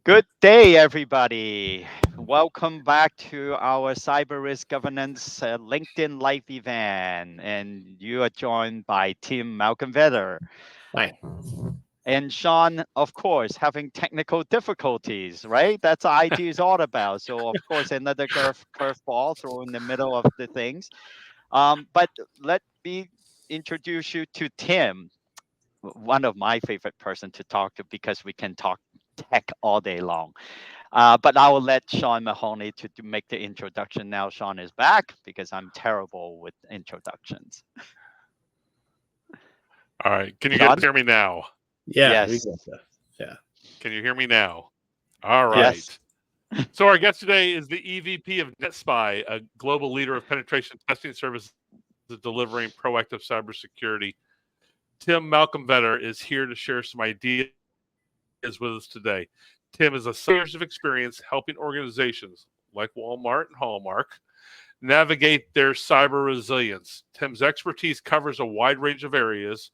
Good day, everybody. Welcome back to our Cyber Risk Governance LinkedIn Live event. And you are joined by Tim Malcolm-Vetter. Hi. And Sean, of course, having technical difficulties, right? That's what IT is all about. So, of course, another curveball thrown in the middle of the things. But let me introduce you to Tim, one of my favorite person to talk to because we can talk tech all day long. But I will let Sean Mahoney to make the introduction now. Sean is back because I'm terrible with introductions. All right. Can you guys Sean? hear me now? Yeah, we Yes. got that. Yeah. Can you hear me now? All Yes. right. So our guest today is the EVP of NetSpy, a global leader of penetration testing services delivering proactive cybersecurity. Tim Malcolm-Vetter is here to share some ideas with us today. Tim has a years of experience helping organizations like Walmart and Hallmark navigate their cyber resilience. Tim's expertise covers a wide range of areas,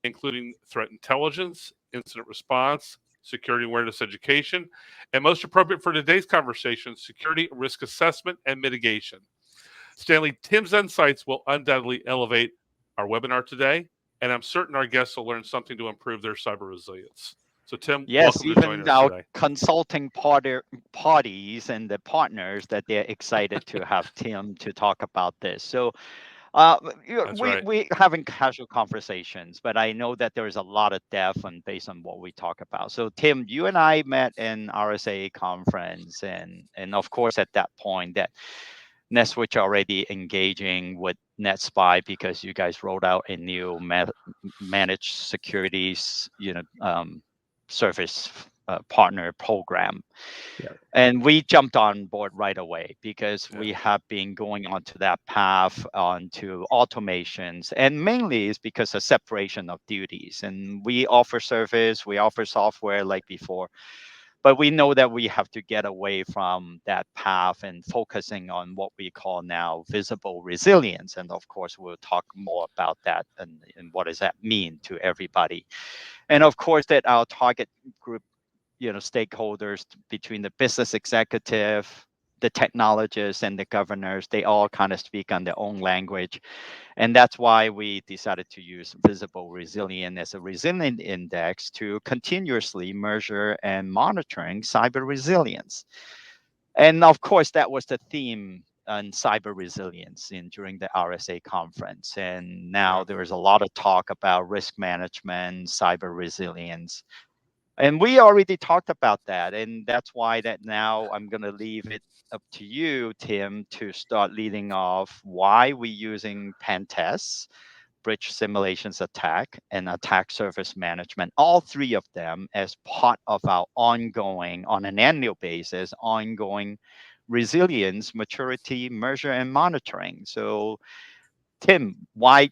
including threat intelligence, incident response, security awareness education, and most appropriate for today's conversation, security risk assessment and mitigation. Stanley, Tim's insights will undoubtedly elevate our webinar today, and I'm certain our guests will learn something to improve their cyber resilience. So, Tim, Yes, welcome to join even us our today. consulting parties and the partners that they're excited to have Tim to talk about this. So Uh, That's we right. we having casual conversations, but I know that there is a lot of depth and based on what we talk about. So Tim, you and I met in RSA conference, and of course at that point that NetSwitch already engaging with NetSpy because you guys rolled out a new managed securities service partner program, Yeah. and we jumped on board right away because Yeah. we have been going onto that path onto automations, and mainly is because of separation of duties. And we offer service, we offer software like before, but we know that we have to get away from that path and focusing on what we call now visible resilience. And of course, we'll talk more about that and what does that mean to everybody. And of course, that our target group, stakeholders between the business executive, the technologists, and the governors, they all kind of speak on their own language. And that's why we decided to use visible resilience as a resilient index to continuously measure and monitoring cyber resilience. And of course, that was the theme on cyber resilience during the RSA conference. And now Yeah. there is a lot of talk about risk management, cyber resilience, and we already talked about that. And that's why that now I'm going to leave it up to you, Tim, to start leading off why we using pen tests, bridge simulations attack, and attack surface management, all three of them as part of our ongoing, on an annual basis, ongoing resilience, maturity, measure, and monitoring. So, Tim, why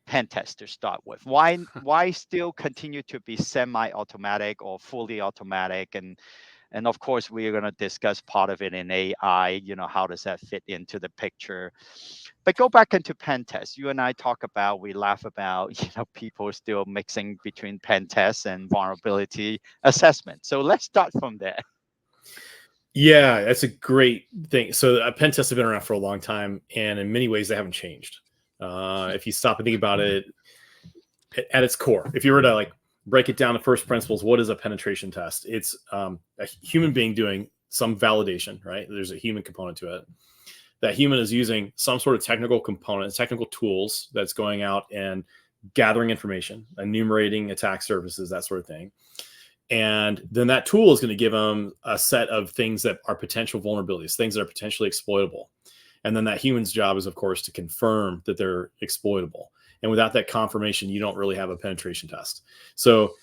pen test to start with? Why still continue to be semi-automatic or fully automatic? And of course, we are going to discuss part of it in AI. How does that fit into the picture? But go back into pen test. You and I talk about, we laugh about, people still mixing between pen tests and vulnerability assessment. So let's start from there. Yeah, that's a great thing. So pen tests have been around for a long time, and in many ways they haven't changed. If you stop and think about it, at its core, if you were to break it down to first principles, what is a penetration test? It's a human being doing some validation, right? There's a human component to it. That human is using some sort of technical components, technical tools that's going out and gathering information, enumerating attack surfaces, that sort of thing. And then that tool is going to give them a set of things that are potential vulnerabilities, things that are potentially exploitable. And then that human's job is, of course, to confirm that they're exploitable. And without that confirmation, you don't really have a penetration test. So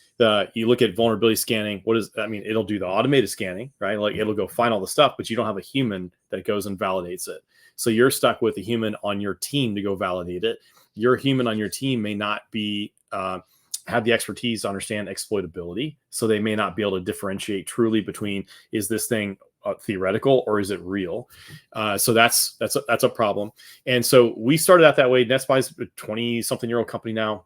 you look at vulnerability scanning. It'll do the automated scanning, right? Like it'll go find all the stuff, but you don't have a human that goes and validates it. So you're stuck with a human on your team to go validate it. Your human on your team may not be have the expertise to understand exploitability. So they may not be able to differentiate truly between, is this thing theoretical or is it real? So that's a problem. And so we started out that way. NetSpy's a 20-something-year-old company now.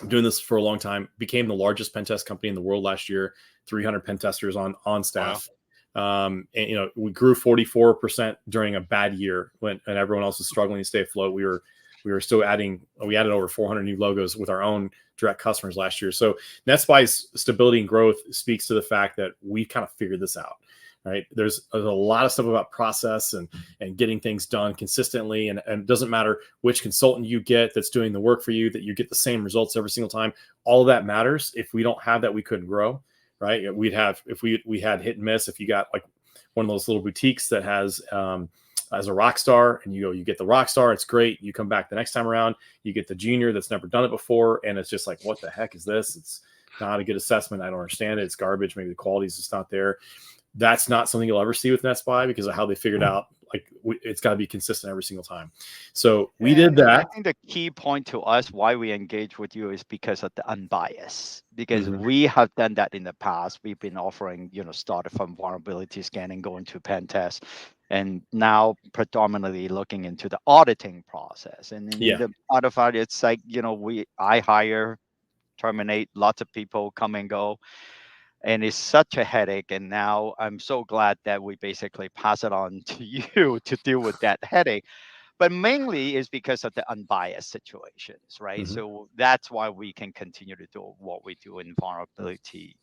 doing this for a long time, became the largest pen test company in the world last year, 300 pen testers on staff. Wow. And, you know, we grew 44% during a bad year when everyone else was struggling to stay afloat. We were still we added over 400 new logos with our own direct customers last year. So NetSpy's stability and growth speaks to the fact that we kind of figured this out, right? There's a lot of stuff about process and getting things done consistently. And it doesn't matter which consultant you get that's doing the work for you, that you get the same results every single time. All of that matters. If we don't have that, we couldn't grow, right? If we had hit and miss, if you got like one of those little boutiques that has, as a rock star, and you get the rock star, it's great. You come back the next time around, you get the junior that's never done it before, and it's just like, what the heck is this? It's not a good assessment. I don't understand it. It's garbage. Maybe the quality is just not there. That's not something you'll ever see with NetSpy because of how they figured out, like, it's got to be consistent every single time. So we did that. I think the key point to us why we engage with you is because of the unbiased, because we have done that in the past. We've been offering, started from vulnerability scanning, going to pen test, and now predominantly looking into the auditing process. And in the audit, it's like, I hire, terminate, lots of people come and go. And it's such a headache. And now I'm so glad that we basically pass it on to you to deal with that headache. But mainly is because of the unbiased situations, right? So that's why we can continue to do what we do in vulnerability,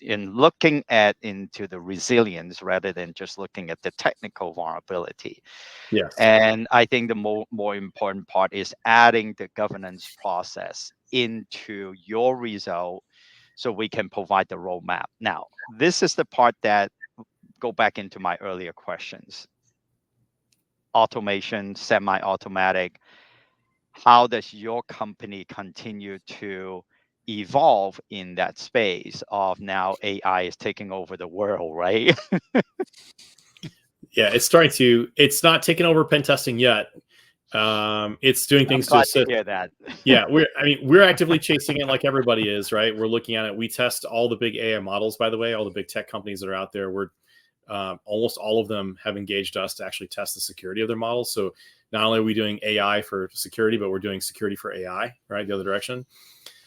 in looking into the resilience rather than just looking at the technical vulnerability. Yes. And I think the more important part is adding the governance process into your result, so we can provide the roadmap. Now, this is the part that go back into my earlier questions. Automation, semi-automatic. How does your company continue to evolve in that space of now AI is taking over the world, right? Yeah, it's not taking over pen testing yet. It's doing things to assist. Hear that. Yeah, we're actively chasing it like everybody is, right? We're looking at it. We test all the big AI models, by the way, all the big tech companies that are out there. We're almost all of them have engaged us to actually test the security of their models. So not only are we doing AI for security, but we're doing security for AI, right? The other direction.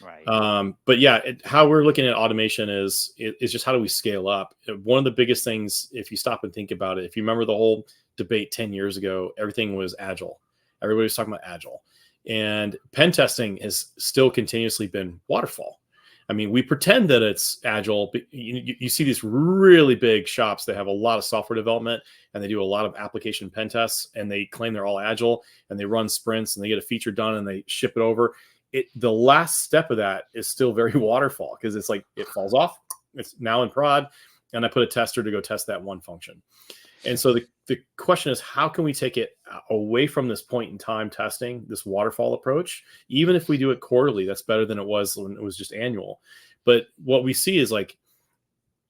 Right. But yeah, how we're looking at automation is just how do we scale up? One of the biggest things, if you stop and think about it, if you remember the whole debate 10 years ago, everything was agile. Everybody was talking about agile, and pen testing has still continuously been waterfall. I mean, we pretend that it's agile, but you see these really big shops that have a lot of software development and they do a lot of application pen tests and they claim they're all agile and they run sprints and they get a feature done and they ship it over. The last step of that is still very waterfall because it's like it falls off. It's now in prod, and I put a tester to go test that one function. And so the question is, how can we take it away from this point in time testing, this waterfall approach? Even if we do it quarterly, that's better than it was when it was just annual. But what we see is like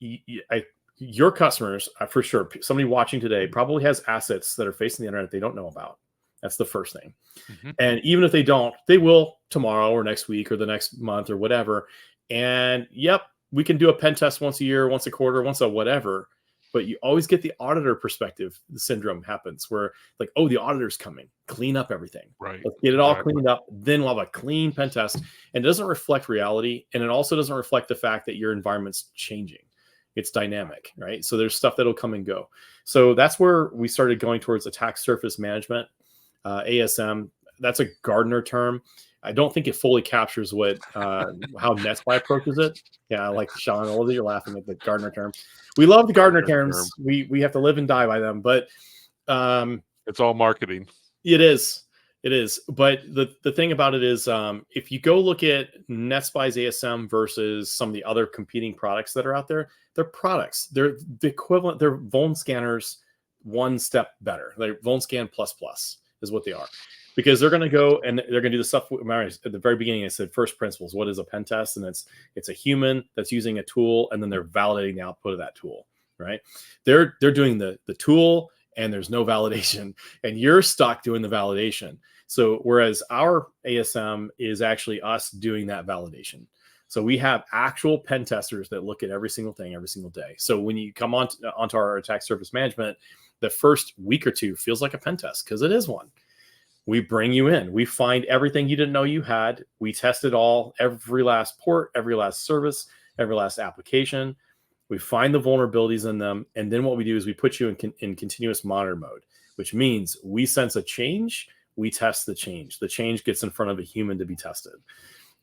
your customers, for sure, somebody watching today probably has assets that are facing the internet they don't know about. That's the first thing. And even if they don't, they will tomorrow or next week or the next month or whatever. And yep, we can do a pen test once a year, once a quarter, once a whatever. But you always get the auditor perspective. The syndrome happens where like, oh, the auditor's coming, clean up everything. Right. Let's get it all cleaned up. Then we'll have a clean pen test. And it doesn't reflect reality. And it also doesn't reflect the fact that your environment's changing. It's dynamic, right? So there's stuff that'll come and go. So that's where we started going towards attack surface management, ASM. That's a Gartner term. I don't think it fully captures what how NetSpy approaches it. Yeah, I like Sean. All of you are laughing at the Gartner term. We love the Gartner terms. We have to live and die by them. But it's all marketing. It is. But the thing about it is, if you go look at NetSpy's ASM versus some of the other competing products that are out there, they're products. They're the equivalent. They're Vuln scanners one step better. They're Vuln Scan plus is what they are. Because they're going to go and they're going to do the stuff. At the very beginning, I said first principles. What is a pen test? And it's a human that's using a tool, and then they're validating the output of that tool. Right? They're doing the tool, and there's no validation, and you're stuck doing the validation. So whereas our ASM is actually us doing that validation. So we have actual pen testers that look at every single thing every single day. So when you come onto our attack surface management, the first week or two feels like a pen test because it is one. We bring you in. We find everything you didn't know you had. We test it all, every last port, every last service, every last application. We find the vulnerabilities in them. And then what we do is we put you in continuous monitor mode, which means we sense a change, we test the change. The change gets in front of a human to be tested,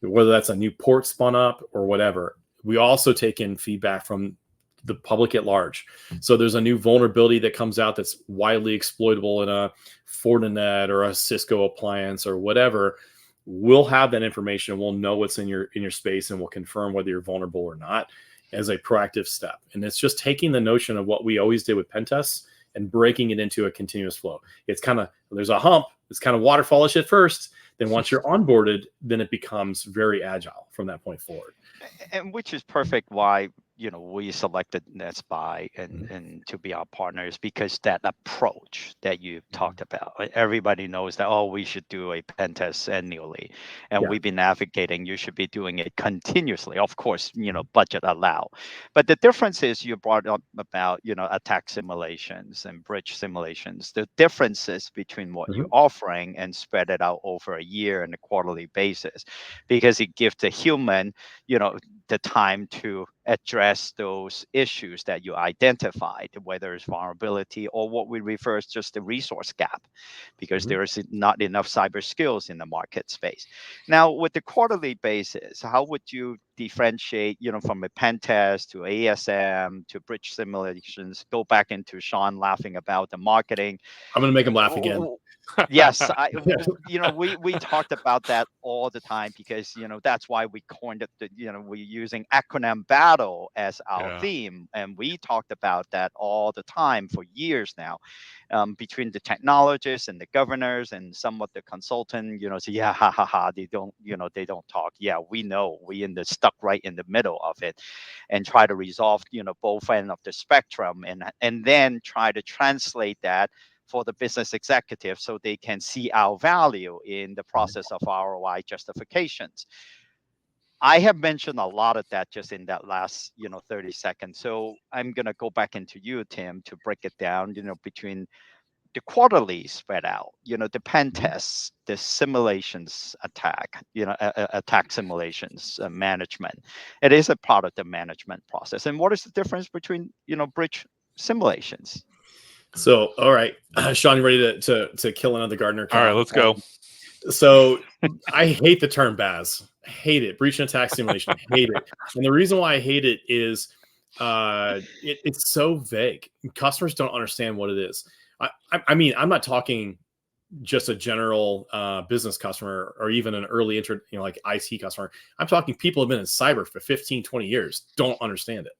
whether that's a new port spun up or whatever. We also take in feedback from the public at large. So there's a new vulnerability that comes out that's widely exploitable in a Fortinet or a Cisco appliance or whatever. We'll have that information. We'll know what's in your space, and we'll confirm whether you're vulnerable or not as a proactive step. And it's just taking the notion of what we always did with pen tests and breaking it into a continuous flow. It's kind of, there's a hump. It's kind of waterfallish at first. Then once you're onboarded, then it becomes very agile from that point forward. And which is perfect why we selected NetSpy and to be our partners, because that approach that you talked about, everybody knows that, we should do a pen test annually, and we've been advocating you should be doing it continuously. Of course, budget allow, but the difference is you brought up about attack simulations and breach simulations. The differences between what you're offering and spread it out over a year and a quarterly basis, because it gives the human the time to address those issues that you identified, whether it's vulnerability or what we refer as just the resource gap, because there is not enough cyber skills in the market space. Now, with the quarterly basis, how would you differentiate, from a pen test to ASM to bridge simulations? Go back into Sean laughing about the marketing. I'm going to make him laugh again. Yes, we talked about that all the time, because that's why we coined it. We're using acronym battle as our theme, and we talked about that all the time for years now, between the technologists and the governors and some of the consultant. So they don't talk. Yeah, we know we stuck right in the middle of it, and try to resolve both ends of the spectrum, and then try to translate that for the business executive so they can see our value in the process of ROI justifications. I have mentioned a lot of that just in that last 30 seconds. So I'm going to go back into you, Tim, to break it down, between the quarterly spread out, the pen tests, the simulations attack, attack simulations management. It is a part of the management process. And what is the difference between, bridge simulations? So, all right, Sean, you ready to kill another Gartner? All right, let's go. So I hate the term BAS. Hate it. Breach and attack simulation. Hate it. And the reason why I hate it is it's so vague. Customers don't understand what it is. I mean, I'm not talking just a general business customer or even an early like IT customer. I'm talking people who have been in cyber for 15, 20 years, don't understand it.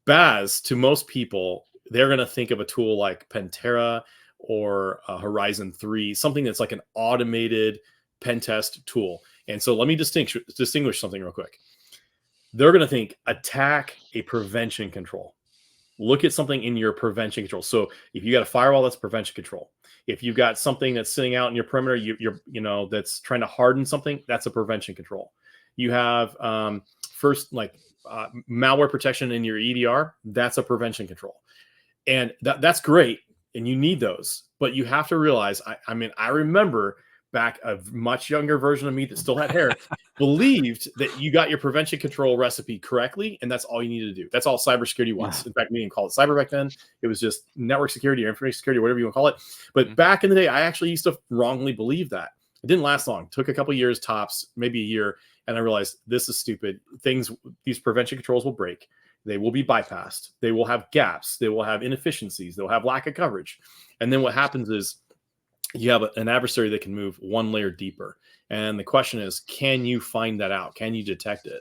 BAS, to most people, they're going to think of a tool like Pentera or Horizon 3, something that's like an automated pen test tool. And so let me distinguish something real quick. They're going to think attack a prevention control. Look at something in your prevention control. So if you got a firewall, that's prevention control. If you've got something that's sitting out in your perimeter, you're that's trying to harden something, that's a prevention control. You have malware protection in your EDR, that's a prevention control. And that's great. And you need those. But you have to realize, I remember back a much younger version of me that still had hair, believed that you got your prevention control recipe correctly, and that's all you needed to do. That's all cybersecurity was. In fact, we didn't call it cyber back then. It was just network security or information security, whatever you want to call it. But back in the day, I actually used to wrongly believe that. It didn't last long. It took a couple of years tops, maybe a year, and I realized this is stupid. These prevention controls will break. They will be bypassed. They will have gaps. They will have inefficiencies. They'll have lack of coverage. And then what happens is you have an adversary that can move one layer deeper. And the question is, can you find that out? Can you detect it?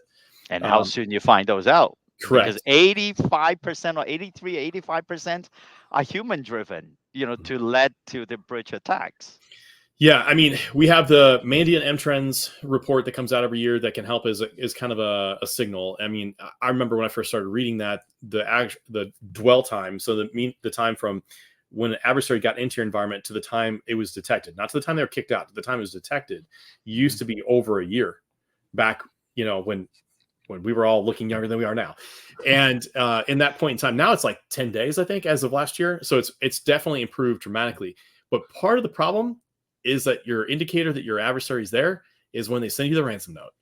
And how soon you find those out? Correct. Because 85% or 83, 85% are human driven, to lead to the bridge attacks. Yeah, I mean, we have the Mandiant M-Trends report that comes out every year that can help as kind of a signal. I mean, I remember when I first started reading that, the dwell time, so the time from when an adversary got into your environment to the time it was detected, not to the time they were kicked out, to the time it was detected, used to be over a year back, when we were all looking younger than we are now. And in that point in time, now it's like 10 days, I think, as of last year. So it's definitely improved dramatically. But part of the problem is that your indicator that your adversary is there is when they send you the ransom note,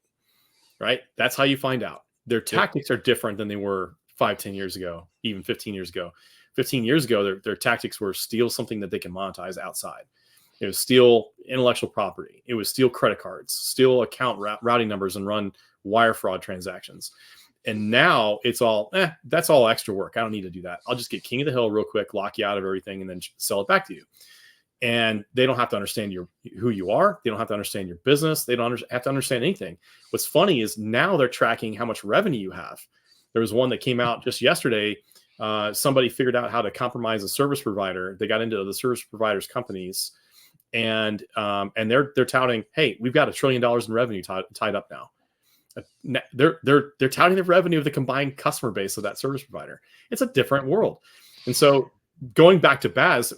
right? That's how you find out. Their tactics are different than they were 5, 10 years ago, even 15 years ago. 15 years ago, their tactics were steal something that they can monetize outside. It was steal intellectual property. It was steal credit cards, steal account routing numbers, and run wire fraud transactions. And now it's all, that's all extra work. I don't need to do that. I'll just get king of the hill real quick, lock you out of everything, and then sell it back to you. And they don't have to understand who you are. They don't have to understand your business. They don't have to understand anything. What's funny is now they're tracking how much revenue you have. There was one that came out just yesterday. Somebody figured out how to compromise a service provider. They got into the service providers' companies, and they're touting, hey, we've got $1 trillion in revenue tied up now. They're touting the revenue of the combined customer base of that service provider. It's a different world. And so going back to BAS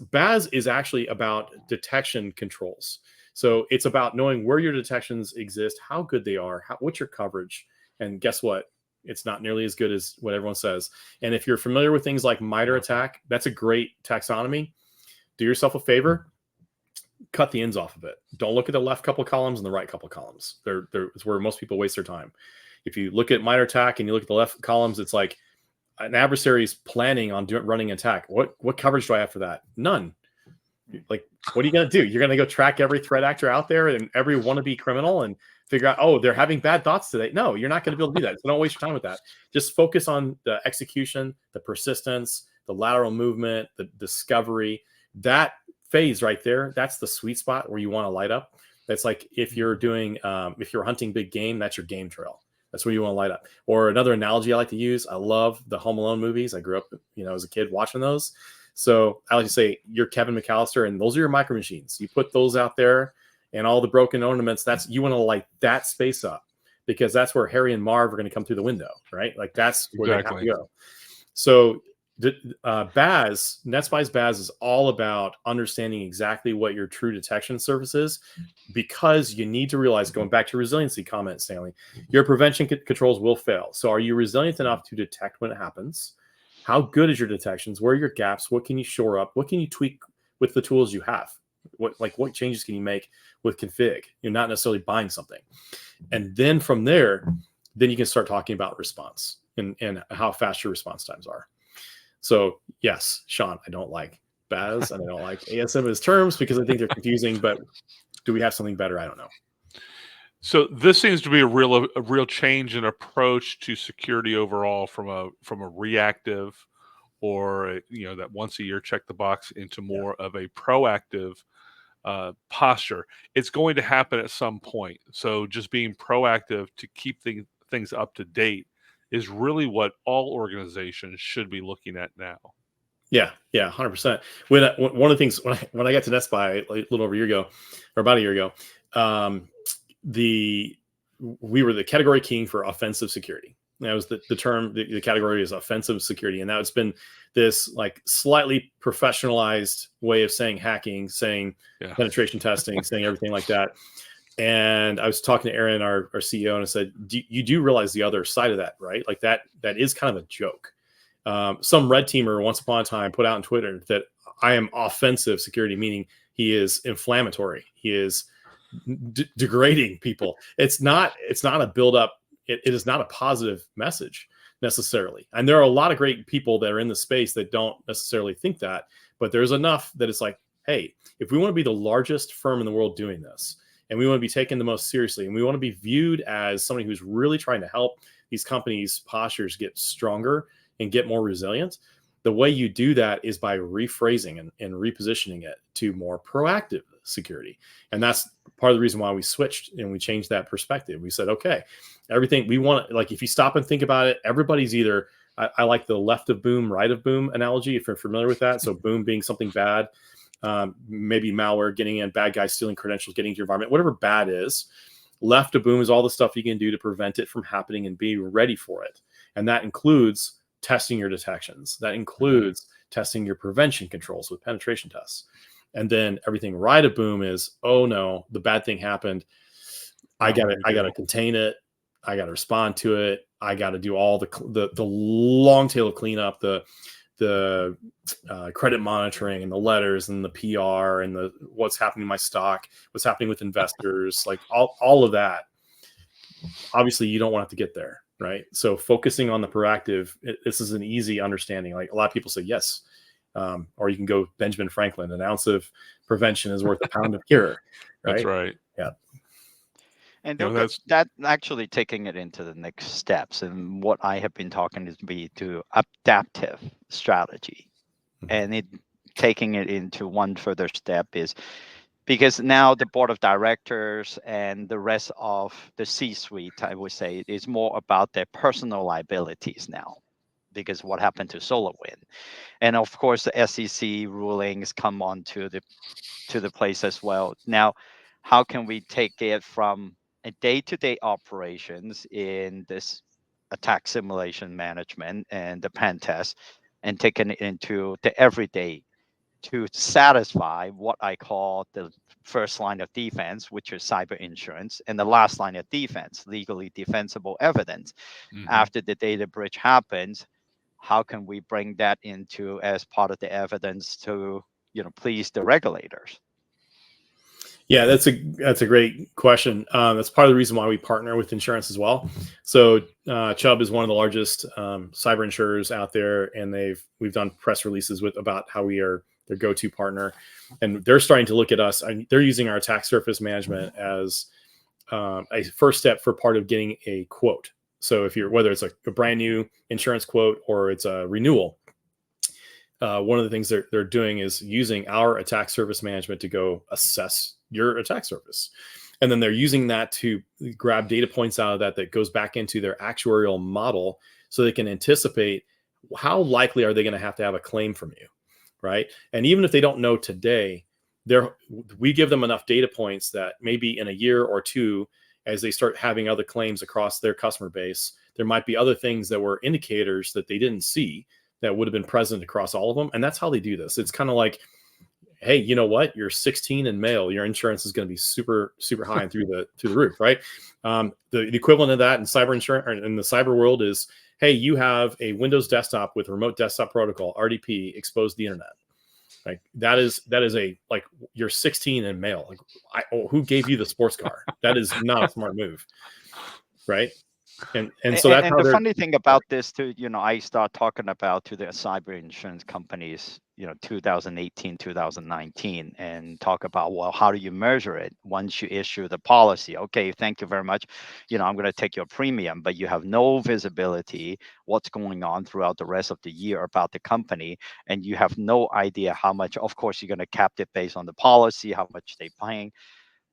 is actually about detection controls. So it's about knowing where your detections exist, how good they are, what's your coverage. And guess what? It's not nearly as good as what everyone says. And if you're familiar with things like MITRE ATT&CK, that's a great taxonomy. Do yourself a favor, cut the ends off of it. Don't look at the left couple of columns and the right couple of columns. It's where most people waste their time. If you look at MITRE ATT&CK and you look at the left columns, it's like an adversary is planning on running an attack. What coverage do I have for that? None. Like, what are you going to do? You're going to go track every threat actor out there and every wannabe criminal and figure out, oh, they're having bad thoughts today. No, you're not going to be able to do that. So don't waste your time with that. Just focus on the execution, the persistence, the lateral movement, the discovery. That phase right there, that's the sweet spot where you want to light up. That's like if you're doing, if you're hunting big game, that's your game trail. That's where you want to light up. Or another analogy I like to use, I love the Home Alone movies. I grew up, as a kid watching those. So I like to say, you're Kevin McAllister, and those are your micro machines. You put those out there, and all the broken ornaments. You want to light that space up, because that's where Harry and Marv are going to come through the window, right? Like that's where they have to go. So NetSpy's BAS is all about understanding exactly what your true detection surface is, because you need to realize, going back to resiliency comment, Stanley, your prevention controls will fail. So are you resilient enough to detect when it happens? How good is your detections? Where are your gaps? What can you shore up? What can you tweak with the tools you have? What changes can you make with config? You're not necessarily buying something. And then from there, then you can start talking about response and how fast your response times are. So yes, Sean, I don't like BAS and I don't like ASM as terms because I think they're confusing, but do we have something better? I don't know. So this seems to be a real change in approach to security overall, from a reactive, or that once a year check the box, into more of a proactive posture. It's going to happen at some point. So just being proactive to keep things up to date is really what all organizations should be looking at now. Yeah, 100%. One of the things when I got to NetSpy a little over a year ago, or about a year ago, we were the category king for offensive security. That was the term. The category is offensive security, and now it's been this like slightly professionalized way of saying hacking, saying penetration testing, saying everything like that. And I was talking to Aaron, our CEO, and I said, you do realize the other side of that, right? Like that is kind of a joke. Some red teamer once upon a time put out on Twitter that I am offensive security, meaning he is inflammatory. He is degrading people. It's not a build up. It is not a positive message necessarily. And there are a lot of great people that are in the space that don't necessarily think that, but there's enough that it's like, hey, if we want to be the largest firm in the world doing this, and we want to be taken the most seriously, and we want to be viewed as somebody who's really trying to help these companies' postures get stronger and get more resilient, the way you do that is by rephrasing and repositioning it to more proactive security. And that's part of the reason why we switched and we changed that perspective. We said, okay, everything we want, like if you stop and think about it, everybody's either, I like the left of boom, right of boom analogy, if you're familiar with that. So boom being something bad, maybe malware getting in, bad guys stealing credentials, getting into your environment, whatever bad is. Left of boom is all the stuff you can do to prevent it from happening and be ready for it. And that includes testing your detections. That includes testing your prevention controls with penetration tests. And then everything right of boom is, oh no, the bad thing happened. I gotta contain it. I gotta respond to it. I gotta do all the long tail of cleanup, the the credit monitoring and the letters and the PR and the what's happening in my stock, what's happening with investors, like all of that. Obviously, you don't want to get there, right? So focusing on the proactive, this is an easy understanding. Like a lot of people say yes, or you can go Benjamin Franklin, an ounce of prevention is worth a pound of cure, right? That's right. Yeah. And You know, look, that actually taking it into the next steps, and what I have been talking is be to adaptive strategy, and it taking it into one further step is because now the board of directors and the rest of the C-suite, I would say, is more about their personal liabilities now, because what happened to SolarWind, and of course the SEC rulings come on to the place as well. Now, how can we take it from a day-to-day operations in this attack simulation management and the pen test, and taking it into the everyday to satisfy what I call the first line of defense, which is cyber insurance, and the last line of defense, legally defensible evidence. After the data breach happens, how can we bring that into as part of the evidence to please the regulators? Yeah, that's a great question. That's part of the reason why we partner with insurance as well. So Chubb is one of the largest cyber insurers out there, and we've done press releases about how we are their go-to partner, and they're starting to look at us. They're using our attack surface management as a first step for part of getting a quote. So whether it's a brand new insurance quote or it's a renewal, one of the things they're doing is using our attack surface management to go assess your attack surface. And then they're using that to grab data points out of that goes back into their actuarial model so they can anticipate how likely are they going to have a claim from you, right? And even if they don't know today, we give them enough data points that maybe in a year or two, as they start having other claims across their customer base, there might be other things that were indicators that they didn't see that would have been present across all of them. And that's how they do this. It's kind of like, hey, you know what? You're 16 and male. Your insurance is going to be super, super high and through the roof, right? The equivalent of that in cyber insurance or in the cyber world is, hey, you have a Windows desktop with remote desktop protocol, RDP, exposed to the internet. Like that is like you're 16 and male. Like, who gave you the sports car? That is not a smart move, right? And so that's and the funny thing about this too, I start talking about to the cyber insurance companies, 2018, 2019, and talk about, well, how do you measure it once you issue the policy? Okay, thank you very much. I'm going to take your premium, but you have no visibility what's going on throughout the rest of the year about the company, and you have no idea how much. Of course, you're going to cap it based on the policy, how much they're paying.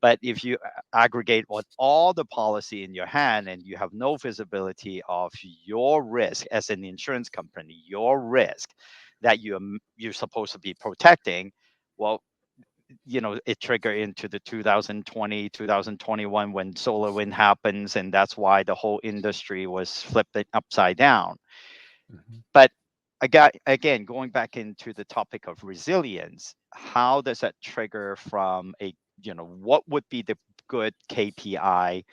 But if you aggregate all the policy in your hand and you have no visibility of your risk as an insurance company, your risk that you're supposed to be protecting, well, it triggered into the 2020, 2021 when SolarWind happens, and that's why the whole industry was flipped upside down. But again, going back into the topic of resilience, how does that trigger from what would be the good KPI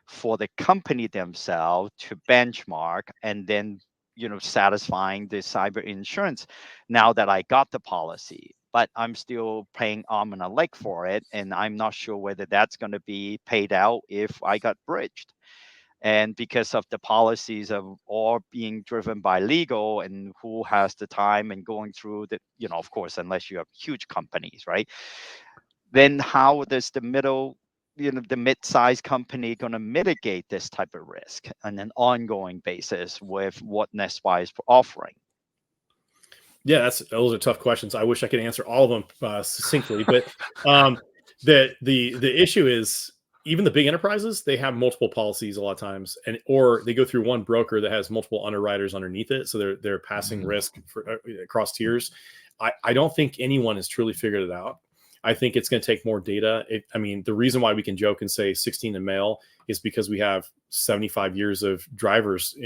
for the company themselves to benchmark and then, satisfying the cyber insurance now that I got the policy, but I'm still paying arm and a leg for it. And I'm not sure whether that's going to be paid out if I got breached. And because of the policies of all being driven by legal and who has the time and going through the, of course, unless you have huge companies, right? Then how does the the mid-sized company going to mitigate this type of risk on an ongoing basis with what NestWise is offering? Yeah, those are tough questions. I wish I could answer all of them succinctly, but the issue is even the big enterprises, they have multiple policies a lot of times, or they go through one broker that has multiple underwriters underneath it, so they're passing risk across tiers. I don't think anyone has truly figured it out. I think it's going to take more data. The reason why we can joke and say 16 and male is because we have 75 years of drivers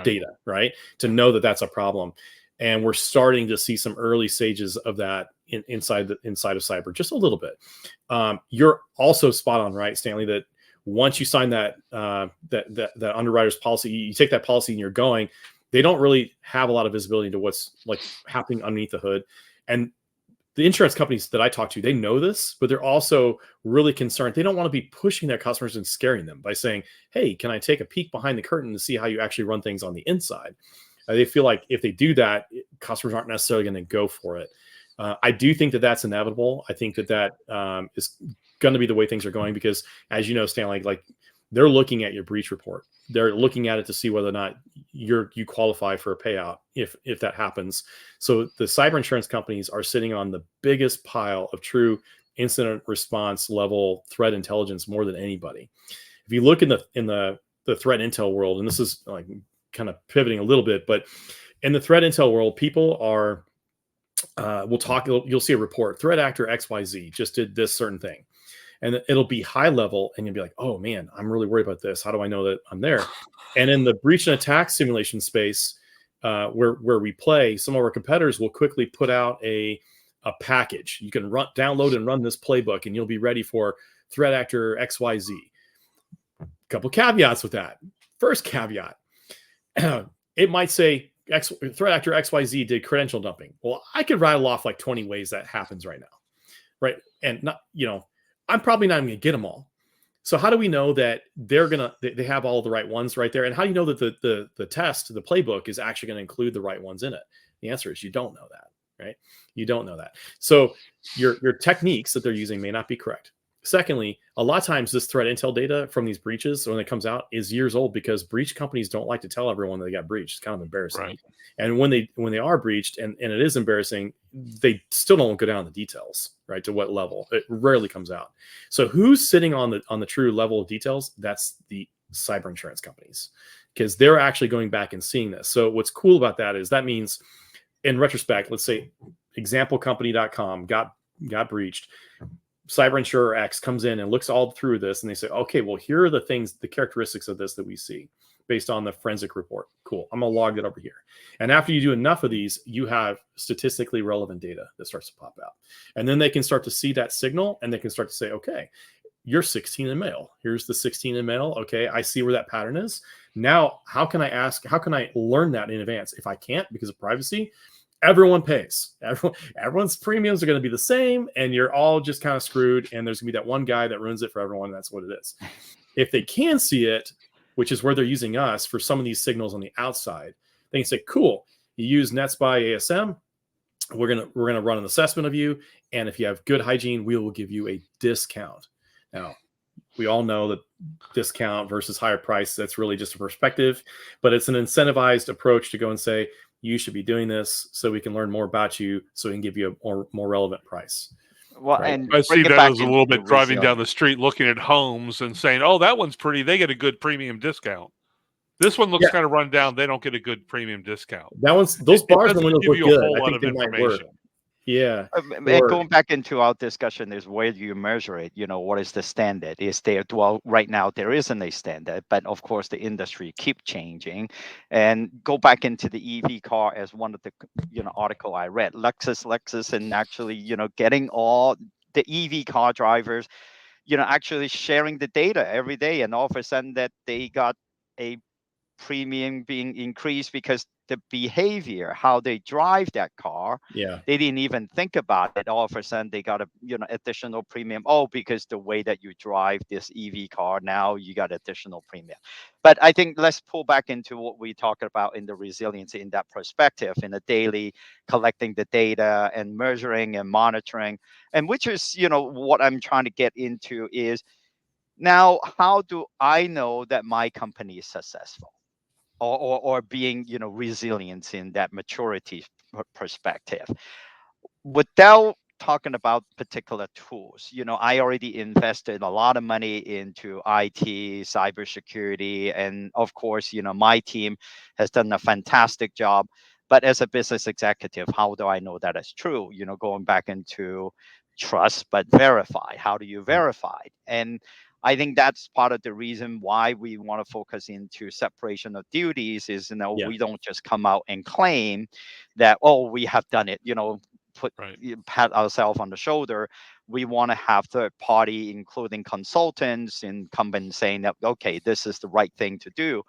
data, right? To know that that's a problem. And we're starting to see some early stages of that inside of cyber, just a little bit. You're also spot on, right, Stanley, that once you sign that underwriter's policy, you take that policy and you're going, They don't really have a lot of visibility into what's like happening underneath the hood. And the insurance companies that I talk to, they know this, but they're also really concerned. They don't want to be pushing their customers and scaring them by saying, hey, can I take a peek behind the curtain to see how you actually run things on the inside? They feel like if they do that, customers aren't necessarily going to go for it. I do think that that's inevitable. I think that is going to be the way things are going because, as you know, Stanley, like they're looking at your breach report. They're looking at it to see whether or not you qualify for a payout if that happens. So the cyber insurance companies are sitting on the biggest pile of true incident response level threat intelligence more than anybody. If you look in the threat intel world, and this is like kind of pivoting a little bit, but in the threat intel world, people are you'll see a report, threat actor XYZ just did this certain thing. And it'll be high level and you'll be like, oh man, I'm really worried about this. How do I know that I'm there? And in the breach and attack simulation space, where we play, some of our competitors will quickly put out a package. You can download and run this playbook and you'll be ready for threat actor XYZ. A couple caveats with that. First caveat, it might say threat actor XYZ did credential dumping. Well, I could rattle off like 20 ways that happens right now. Right. And not, I'm probably not even going to get them all. So how do we know that they have all the right ones right there? And how do you know that the test, the playbook is actually going to include the right ones in it? The answer is you don't know that, right? You don't know that. So your techniques that they're using may not be correct. Secondly, a lot of times this threat intel data from these breaches, when it comes out, is years old because breach companies don't like to tell everyone that they got breached. It's kind of embarrassing. Right. And when they are breached and it is embarrassing, they still don't go down the details, right? To what level? It rarely comes out. So who's sitting on the true level of details? That's the cyber insurance companies, because they're actually going back and seeing this. So what's cool about that is that means, in retrospect, let's say examplecompany.com got breached. Cyber insurer X comes in and looks all through this and they say, okay, well, here are the characteristics of this that we see based on the forensic report. Cool. I'm going to log that over here. And after you do enough of these, you have statistically relevant data that starts to pop out. And then they can start to see that signal and they can start to say, okay, you're 16 in male. Here's the 16 in male. Okay, I see where that pattern is. Now, how can I learn that in advance? If I can't because of privacy, everyone pays. Everyone's premiums are going to be the same, and you're all just kind of screwed. And there's going to be that one guy that ruins it for everyone. And that's what it is. If they can see it, which is where they're using us for some of these signals on the outside, they can say, "Cool, you use NetSpy ASM. We're gonna run an assessment of you, and if you have good hygiene, we will give you a discount." Now, we all know that discount versus higher price, that's really just a perspective, but it's an incentivized approach to go and say, you should be doing this so we can learn more about you so we can give you a more relevant price. Well, Right. and I see bring it that back as a little into bit driving down resilience. the street, looking at homes and saying, oh, that one's pretty. They get a good premium discount. This one looks kind of run down. They don't get a good premium discount. Those It bars and doesn't windows give look you a good. whole I lot think of they might work. information. Yeah. And Or going back into our discussion is where do you measure it? What is the standard? Is there, well, right now there isn't a standard, but of course the industry keep changing. And go back into the EV car as one of the, article I read, Lexus, and actually, getting all the EV car drivers, actually sharing the data every day. And all of a sudden that they got a premium being increased because the behavior, how they drive that car, yeah. they didn't even think about it. All of a sudden they got a additional premium. Oh, because the way that you drive this EV car, now you got additional premium. But I think let's pull back into what we talked about in the resiliency in that perspective, in the daily collecting the data and measuring and monitoring, and which is what I'm trying to get into is now how do I know that my company is successful? Or being resilient in that maturity perspective without talking about particular tools. I already invested a lot of money into IT, cybersecurity, and of course my team has done a fantastic job. But as a business executive, how do I know that is true? Going back into trust but verify. How do you verify? And I think that's part of the reason why we want to focus into separation of duties is, Yeah. we don't just come out and claim that, oh, we have done it, Right. pat ourselves on the shoulder. We want to have third party, including consultants, incumbents saying that, okay, this is the right thing to do.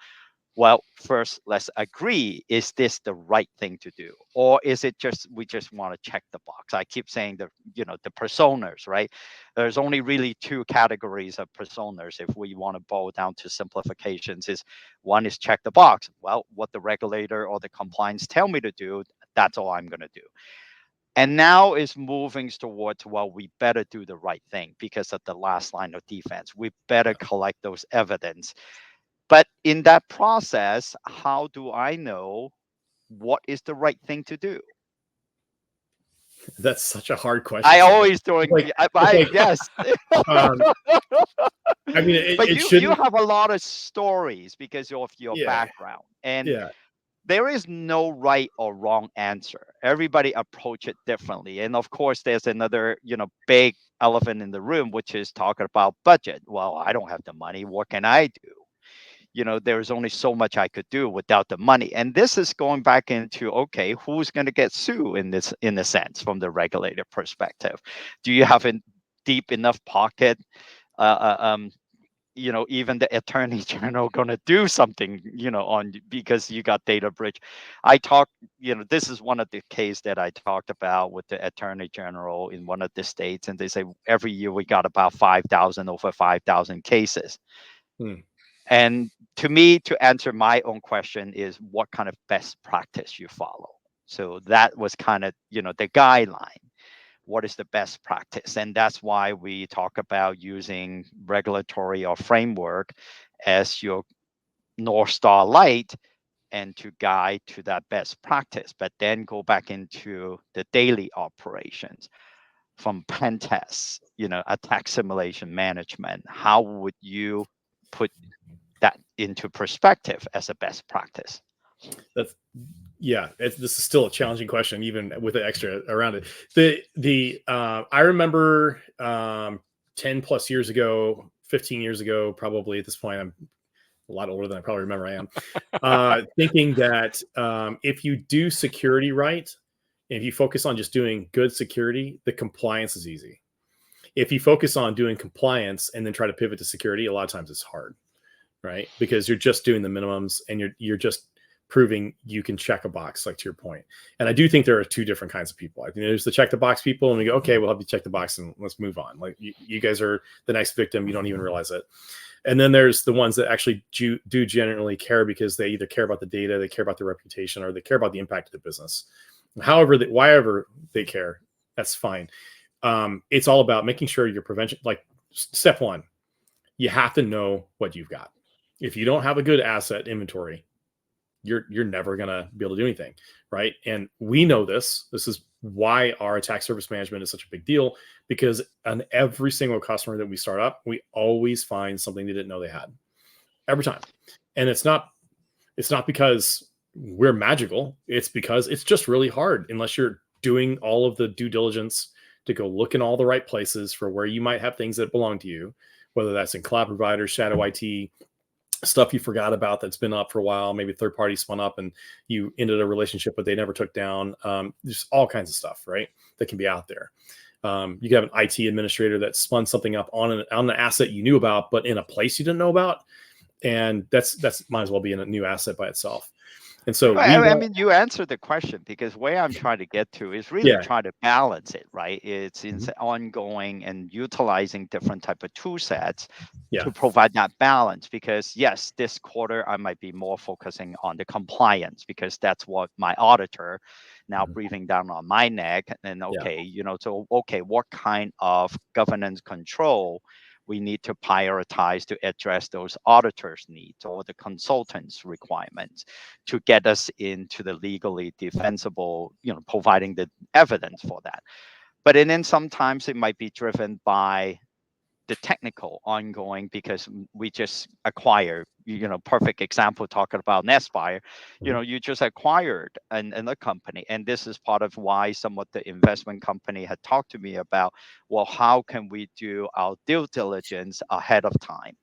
Well, first, let's agree, is this the right thing to do? Or is it just, we just want to check the box? I keep saying the personas, right? There's only really two categories of personas if we want to boil down to simplifications. Is one is check the box. Well, what the regulator or the compliance tell me to do, that's all I'm going to do. And now is moving towards, well, we better do the right thing because of the last line of defense. We better collect those evidence. But in that process, how do I know what is the right thing to do? That's such a hard question, I Tim. always doing, Like, like, yes. um, I mean, But it you shouldn't. have a lot of stories because of your Yeah, background, and yeah, there is no right or wrong answer. Everybody approach it differently, and of course, there's another big elephant in the room, which is talking about budget. Well, I don't have the money. What can I do? There's only so much I could do without the money. And this is going back into, okay, who's going to get sued in a sense, from the regulator perspective? Do you have a deep enough pocket? Uh, uh, um, even the attorney general going to do something, on, because you got data breach. I talked, this is one of the case that I talked about with the attorney general in one of the states, and they say every year we got about 5,000, over 5,000 cases. hmm, And to me, to answer my own question is what kind of best practice you follow. So that was kind of, the guideline. What is the best practice? And that's why we talk about using regulatory or framework as your North Star light and to guide to that best practice, but then go back into the daily operations from pen tests, attack simulation management. How would you put that into perspective as a best practice? that's yeah. This is still a challenging question, even with the extra around it. I remember 10 plus years ago, 15 years ago, probably at this point. I'm a lot older than I probably remember I am. Thinking that if you do security right, if you focus on just doing good security, the compliance is easy. If you focus on doing compliance and then try to pivot to security, a lot of times it's hard, right? Because you're just doing the minimums and you're just proving you can check a box, like to your point. And I do think there are two different kinds of people. I think there's the check the box people, and we go, okay, we'll help you check the box and let's move on. Like you guys are the nice victim, you don't even realize it. And then there's the ones that actually do generally care because they either care about the data, they care about their reputation, or they care about the impact of the business. Why ever they care, that's fine. It's all about making sure your prevention, like step one, you have to know what you've got. If you don't have a good asset inventory, you're never gonna be able to do anything, right? And we know this. This is why our attack surface management is such a big deal, because on every single customer that we start up, we always find something they didn't know they had every time. And it's not because we're magical. It's because it's just really hard unless you're doing all of the due diligence to go look in all the right places for where you might have things that belong to you, whether that's in cloud providers, shadow IT, stuff you forgot about that's been up for a while, maybe third party spun up and you ended a relationship but they never took down. There's all kinds of stuff, right, that can be out there. You can have an IT administrator that spun something up on an asset you knew about but in a place you didn't know about, and that's might as well be in a new asset by itself. And so I mean, you answered the question, because where I'm trying to get to is really yeah, trying to balance it, right? It's mhm, ongoing and utilizing different type of tool sets yeah, to provide that balance. Because yes, this quarter I might be more focusing on the compliance because that's what my auditor now mhm, breathing down on my neck. And yeah, okay, so okay, what kind of governance control we need to prioritize to address those auditors' needs or the consultants' requirements to get us into the legally defensible, providing the evidence for that. But then sometimes it might be driven by the technical ongoing, because we just acquired, perfect example talking about Nestfire, mhm, you just acquired a company. And this is part of why some of the investment company had talked to me about, well, how can we do our due diligence ahead of time?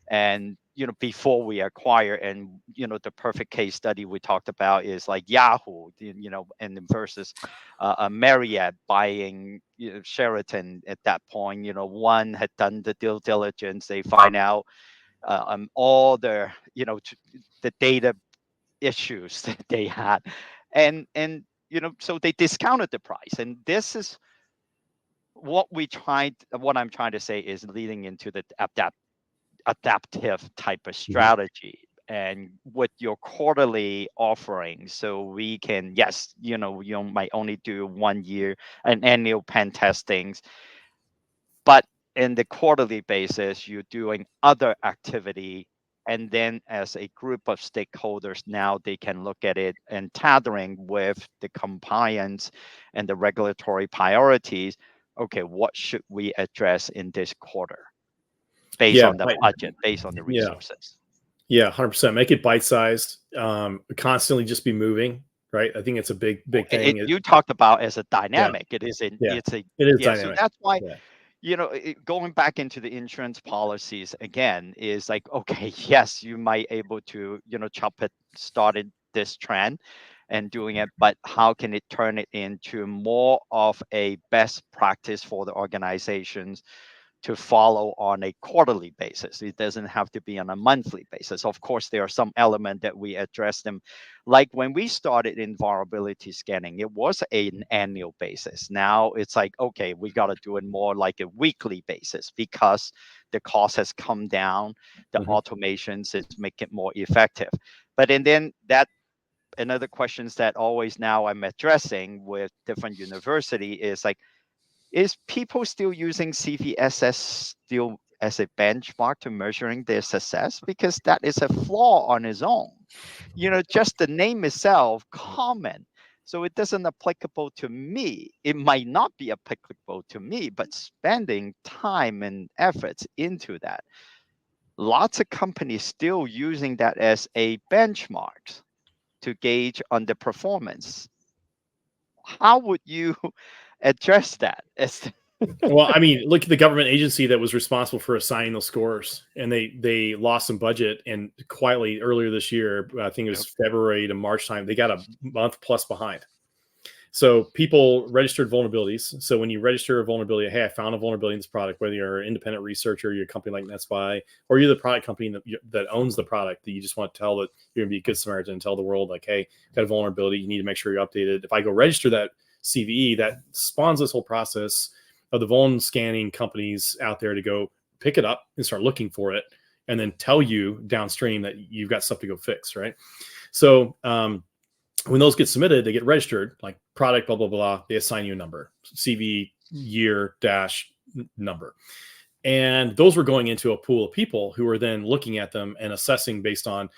And before we acquire. And the perfect case study we talked about is like Yahoo, and then versus Marriott buying Sheraton. At that point, one had done the due diligence, they find out all the the data issues that they had, and so they discounted the price. And this is what I'm trying to say is leading into the adaptive type of strategy. And with your quarterly offerings, so we can, yes, you might only do 1 year an annual pen testings, but in the quarterly basis you're doing other activity, and then as a group of stakeholders, now they can look at it and tethering with the compliance and the regulatory priorities. Okay, what should we address in this quarter based Yeah, on the budget, based on the yeah, resources? yeah, 100%. Make it bite-sized. Constantly just be moving, right? I think it's a big thing. You talked about as a Yeah, dynamic. It is yeah, it's a it is yeah. So dynamic. that's why, Yeah. going back into the insurance policies again is like, okay, yes, you might able to started this trend and doing it, but how can it turn it into more of a best practice for the organizations to follow on a quarterly basis? It doesn't have to be on a monthly basis. Of course, there are some element that we address them. Like when we started in vulnerability scanning, it was an annual basis. Now it's like, okay, we got to do it more like a weekly basis because the cost has come down, the automations is make it more effective. But and then that another questions that always now I'm addressing with different university is like, is people still using CVSS still as a benchmark to measuring their success? Because that is a flaw on its own. Just the name itself, common. So it doesn't applicable to me. It might not be applicable to me, but spending time and efforts into that. Lots of companies still using that as a benchmark to gauge on the performance. How would you address that? Well, I mean, look at the government agency that was responsible for assigning those scores, and they lost some budget. And quietly earlier this year, I think it was February to March time, they got a month plus behind. So people registered vulnerabilities. So when you register a vulnerability, hey, I found a vulnerability in this product, whether you're an independent researcher, you're a company like NetSpy, or you're the product company that owns the product, that you just want to tell that you're going to be a good Samaritan and tell the world, like, hey, got a vulnerability, you need to make sure you're updated. If I go register that CVE, that spawns this whole process of the vuln scanning companies out there to go pick it up and start looking for it, and then tell you downstream that you've got stuff to go fix, right? So when those get submitted, they get registered, like product, blah, blah, blah. They assign you a number, CV year dash number. And those were going into a pool of people who were then looking at them and assessing based on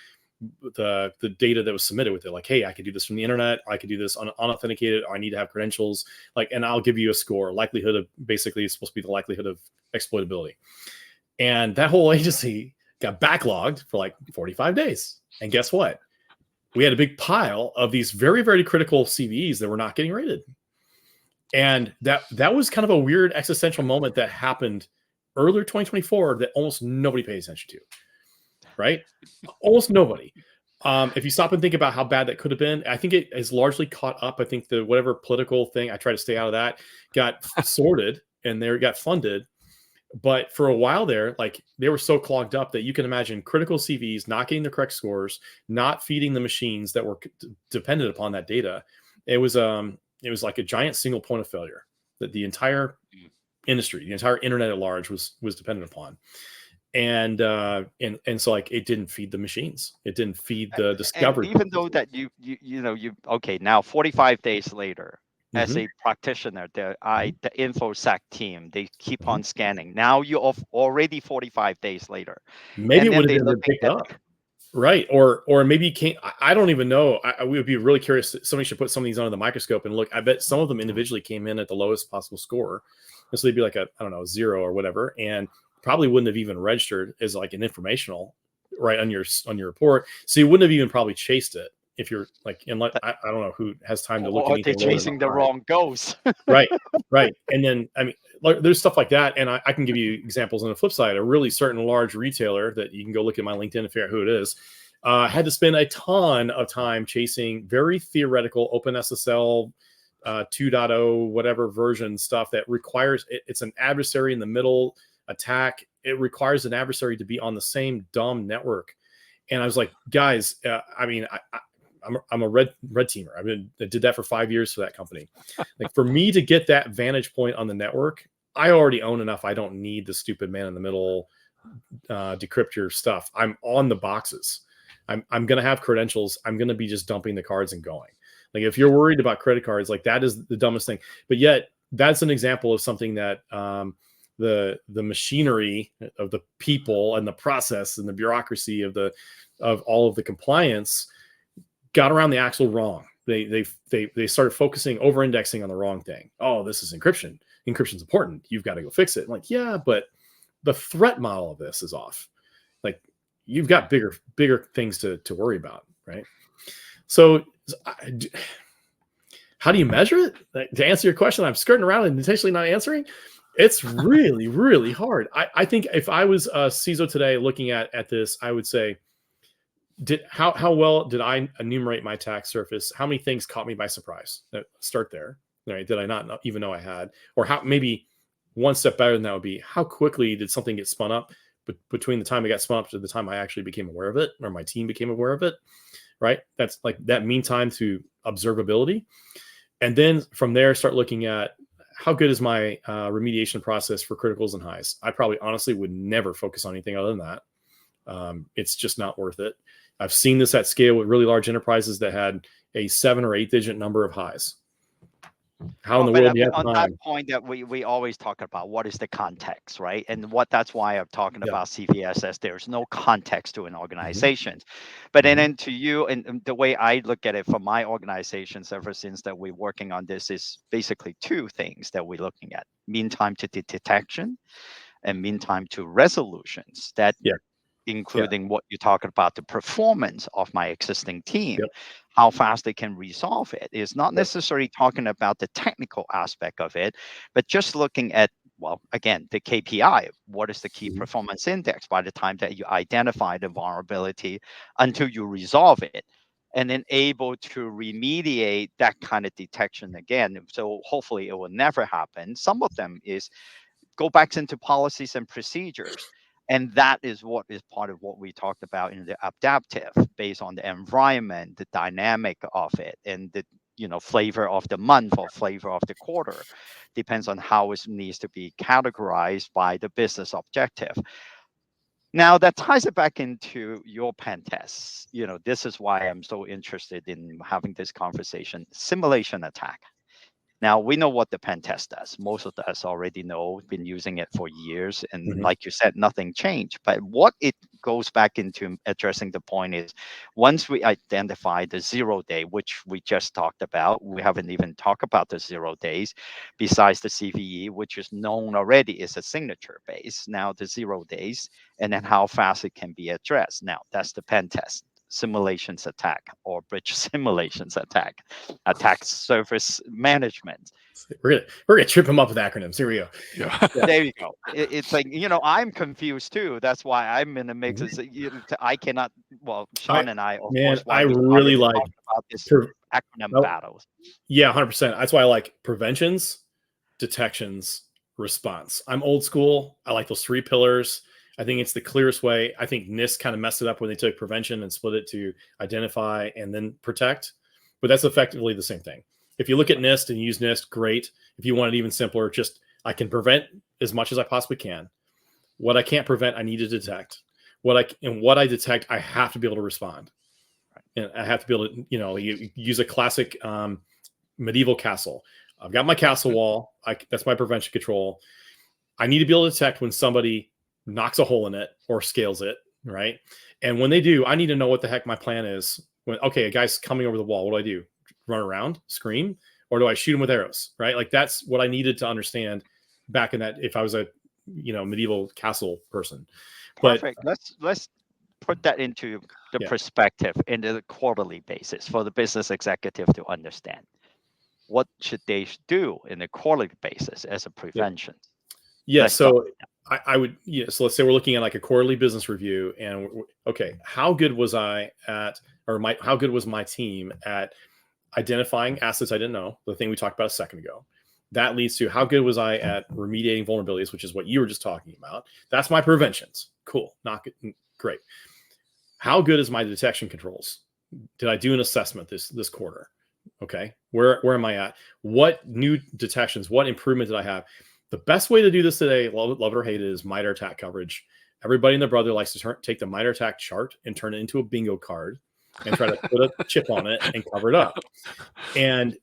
the data that was submitted with it. Like, hey, I could do this from the internet. I could do this unauthenticated. Or I need to have credentials. And I'll give you a score. Likelihood of, basically, it's supposed to be the likelihood of exploitability. And that whole agency got backlogged for like 45 days. And guess what? We had a big pile of these very, very critical CVEs that were not getting rated. And that was kind of a weird existential moment that happened earlier 2024 that almost nobody paid attention to, right? Almost nobody. If you stop and think about how bad that could have been, I think it is largely caught up. I think the whatever political thing, I try to stay out of that, got sorted and they got funded. But for a while there, like, they were so clogged up that you can imagine critical CVs not getting the correct scores, not feeding the machines that were dependent upon that data. It was like a giant single point of failure that the entire industry, the entire internet at large was dependent upon. And so, like, it didn't feed the machines. It didn't feed the discovery. And even though that you okay, now 45 days later, as a practitioner, the InfoSec team, they keep on scanning. Now you're already 45 days later. Maybe and it would then have been picked up. Right. Or maybe you can't. I don't even know. We would be really curious. Somebody should put some of these under the microscope and look. I bet some of them individually came in at the lowest possible score. And so they'd be like I don't know, 0 or whatever. And probably wouldn't have even registered as like an informational, right, on your report. So you wouldn't have even probably chased it if you're like, and like, I don't know who has time to look at anything. They're chasing the wrong ghosts. Right. And then, I mean, there's stuff like that. And I can give you examples on the flip side. A really certain large retailer that you can go look at my LinkedIn and figure out who it is, had to spend a ton of time chasing very theoretical OpenSSL 2.0, whatever version stuff that requires, it's an adversary in the middle attack. it requires an adversary to be on the same dumb network. And I was like, guys, I mean, I'm a red teamer. I did that for 5 years for that company. Like, for me to get that vantage point on the network, I already own enough. I don't need the stupid man in the middle decrypt your stuff. I'm on the boxes. I'm going to have credentials. I'm going to be just dumping the cards and going. Like, if you're worried about credit cards, like, that is the dumbest thing. But yet that's an example of something that the machinery of the people and the process and the bureaucracy of all of the compliance got around the axle wrong. They started focusing, over indexing on the wrong thing. Oh, this is encryption. Encryption's important. You've got to go fix it. I'm like, yeah, but the threat model of this is off. Like, you've got bigger things to worry about, right? So how do you measure it? Like, to answer your question, I'm skirting around and intentionally not answering. It's really, really hard. I think if I was a CISO today looking at this, I would say, how well did I enumerate my attack surface? How many things caught me by surprise? Start there, right? Did I not even know I had? Or how, maybe one step better than that would be, how quickly did something get spun up between the time it got spun up to the time I actually became aware of it, or my team became aware of it, right? That's like that mean time to observability. And then from there, start looking at, how good is my remediation process for criticals and highs? I probably honestly would never focus on anything other than that. It's just not worth it. I've seen this at scale with really large enterprises that had a 7 or 8 digit number of highs. How in the world do you have on time? that point that we always talk about, what is the context, right? And that's why I'm talking Yeah. about CVSS. There's no context to an organization. But then to you, and the way I look at it for my organizations ever since that we're working on this, is basically 2 things that we're looking at: mean time to detection and mean time to resolutions. That including what you're talking about, the performance of my existing team, how fast they can resolve it. It's not necessarily talking about the technical aspect of it, but just looking at, well, again, the KPI. What is the key performance index by the time that you identify the vulnerability until you resolve it? And then able to remediate that kind of detection again. So hopefully it will never happen. Some of them is go back into policies and procedures. And that is what is part of what we talked about in the adaptive, based on the environment, the dynamic of it, and the flavor of the month or flavor of the quarter. Depends on how it needs to be categorized by the business objective. Now that ties it back into your pen tests. This is why I'm so interested in having this conversation. Simulation attack. Now, we know what the pen test does. Most of us already know, been using it for years. And like you said, nothing changed. But what it goes back into addressing the point is, once we identify the 0 day, which we just talked about, we haven't even talked about the 0 days, besides the CVE, which is known already is a signature base. Now the 0 days, and then how fast it can be addressed. Now, that's the pen test. Simulations attack, or bridge simulations attack surface management. We're gonna trip him up with acronyms. Here we go. Yeah. There you go. It's like, I'm confused too. That's why I'm in the mix. I cannot. Well, Sean and I, of course, I really like about this acronym battles. Yeah, 100%. That's why I like preventions, detections, response. I'm old school. I like those 3 pillars. I think it's the clearest way. I think NIST kind of messed it up when they took prevention and split it to identify and then protect. But that's effectively the same thing. If you look at NIST and use NIST, great. If you want it even simpler, just I can prevent as much as I possibly can. What I can't prevent, I need to detect. What I detect, I have to be able to respond. And I have to be able to, you use a classic medieval castle. I've got my castle wall. That's my prevention control. I need to be able to detect when somebody knocks a hole in it or scales it, right? And when they do, I need to know what the heck my plan is. A guy's coming over the wall. What do I do? Run around, scream, or do I shoot him with arrows, right? Like, that's what I needed to understand back in that, if I was a medieval castle person. Perfect. Let's put that into the perspective, into the quarterly basis, for the business executive to understand. What should they do in a quarterly basis as a prevention? So I would, so let's say we're looking at like a quarterly business review, and how good was I at, or how good was my team at identifying assets I didn't know, the thing we talked about a second ago, that leads to how good was I at remediating vulnerabilities, which is what you were just talking about. That's my preventions. Cool. Not good. Great. How good is my detection controls? Did I do an assessment this quarter? Okay. Where am I at? What new detections, what improvement did I have? The best way to do this today, love it or hate it, is MITRE ATT&CK coverage. Everybody and their brother likes to take the MITRE ATT&CK chart and turn it into a bingo card and try to put a chip on it and cover it up. And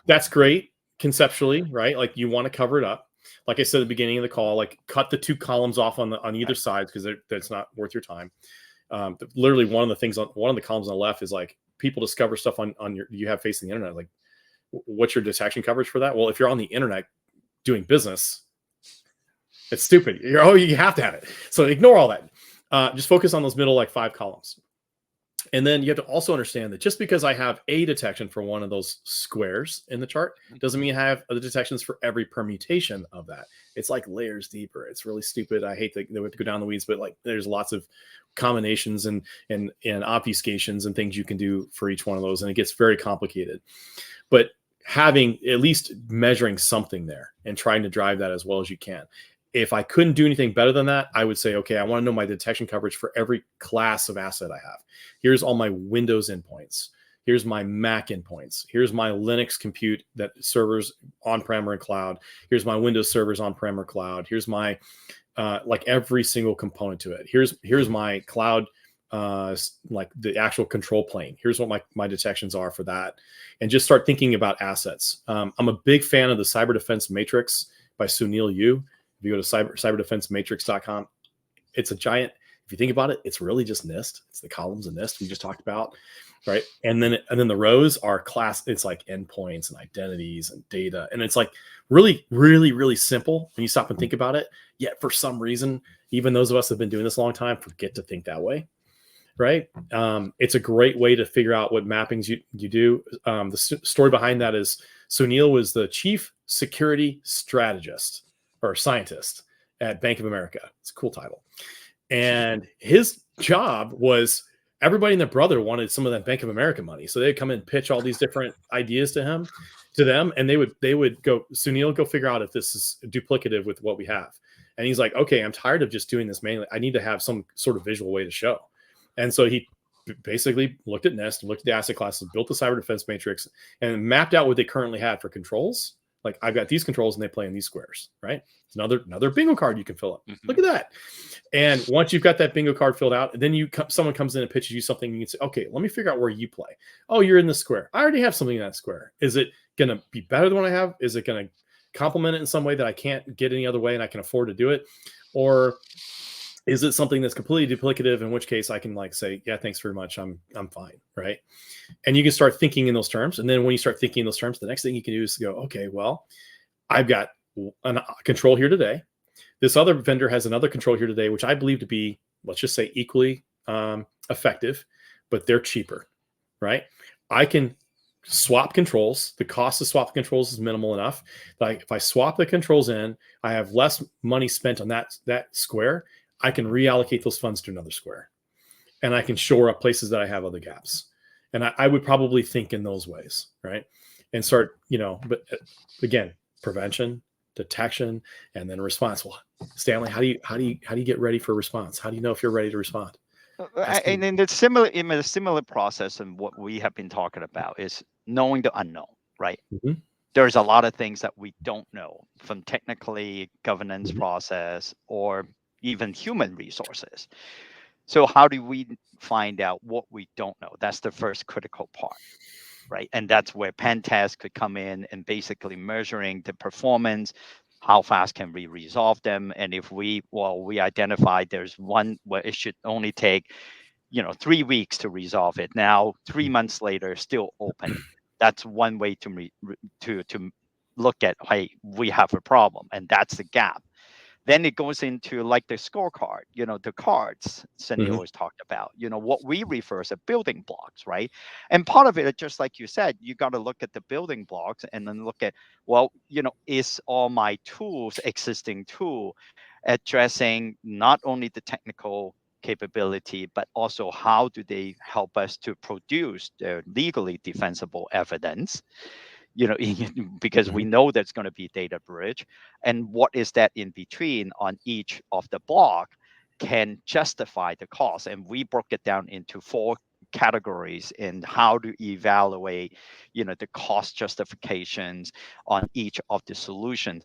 that's great conceptually, right? Like you want to cover it up. Like I said at the beginning of the call, like cut the 2 columns off on either side because that's not worth your time. Literally one of the columns on the left is like people discover stuff on you have facing the internet. Like, what's your detection coverage for that? Well, if you're on the internet doing business, it's stupid. You have to have it. So ignore all that. Just focus on those middle like 5 columns. And then you have to also understand that just because I have a detection for one of those squares in the chart doesn't mean I have other detections for every permutation of that. It's like layers deeper. It's really stupid. I hate that we have to go down the weeds, but like there's lots of combinations and obfuscations and things you can do for each one of those. And it gets very complicated. But having at least measuring something there and trying to drive that as well as you can. If I couldn't do anything better than that, I would say, okay, I want to know my detection coverage for every class of asset I have. Here's all my Windows endpoints. Here's my Mac endpoints. Here's my Linux compute that servers on-prem or in cloud. Here's my Windows servers on-prem or cloud. Here's my, like every single component to it. Here's my cloud, like the actual control plane. Here's what my detections are for that. And just start thinking about assets. I'm a big fan of the Cyber Defense Matrix by Sunil Yu. If you go to cyberdefensematrix.com, it's a giant, if you think about it, it's really just NIST. It's the columns of NIST we just talked about, right? And then the rows are it's like endpoints and identities and data. And it's like really, really, really simple when you stop and think about it. Yet for some reason, even those of us that have been doing this a long time forget to think that way, right? It's a great way to figure out what mappings you do. The story behind that is Sunil was the chief security strategist or scientist at Bank of America. It's a cool title. And his job was everybody and their brother wanted some of that Bank of America money. So they'd come and pitch all these different ideas to them. And they would go, Sunil, go figure out if this is duplicative with what we have. And he's like, okay, I'm tired of just doing this manually. I need to have some sort of visual way to show. And so he basically looked at NIST, looked at the asset classes, built the cyber defense matrix, and mapped out what they currently had for controls. Like I've got these controls and they play in these squares, right? It's another bingo card you can fill up. Look at that. And once you've got that bingo card filled out, then someone comes in and pitches you something. You can say, okay, let me figure out where you play. Oh, you're in the square. I already have something in that square. Is it going to be better than what I have? Is it going to complement it in some way that I can't get any other way and I can afford to do it? Or is it something that's completely duplicative, in which case I can like say, yeah, thanks very much. I'm fine, right? And you can start thinking in those terms. And then when you start thinking in those terms, the next thing you can do is go, okay, well, I've got a control here today. This other vendor has another control here today, which I believe to be, let's just say, equally effective, but they're cheaper, right? I can swap controls. The cost of swap controls is minimal enough. Like if I swap the controls in, I have less money spent on that square. I can reallocate those funds to another square, and I can shore up places that I have other gaps. And I would probably think in those ways, right? And start, but again, prevention, detection, and then response. Well, Stanley, how do you get ready for response? How do you know if you're ready to respond? And in the similar process, and what we have been talking about is knowing the unknown, right? Mm-hmm. There's a lot of things that we don't know, from technically governance process or even human resources. So how do we find out what we don't know? That's the first critical part, right? And that's where pen tests could come in and basically measuring the performance. How fast can we resolve them? And if we identify there's one where it should only take 3 weeks to resolve it. Now 3 months later, still open. That's one way to look at, hey, we have a problem, and that's the gap. Then it goes into like the scorecard, the cards Sunil always talked about, what we refer as a building blocks, right? And part of it, just like you said, you got to look at the building blocks and then look at, is all my existing tool addressing not only the technical capability, but also how do they help us to produce the legally defensible evidence? because we know there's going to be data bridge, and what is that in between on each of the block can justify the cost. And we broke it down into 4 categories in how to evaluate, the cost justifications on each of the solutions.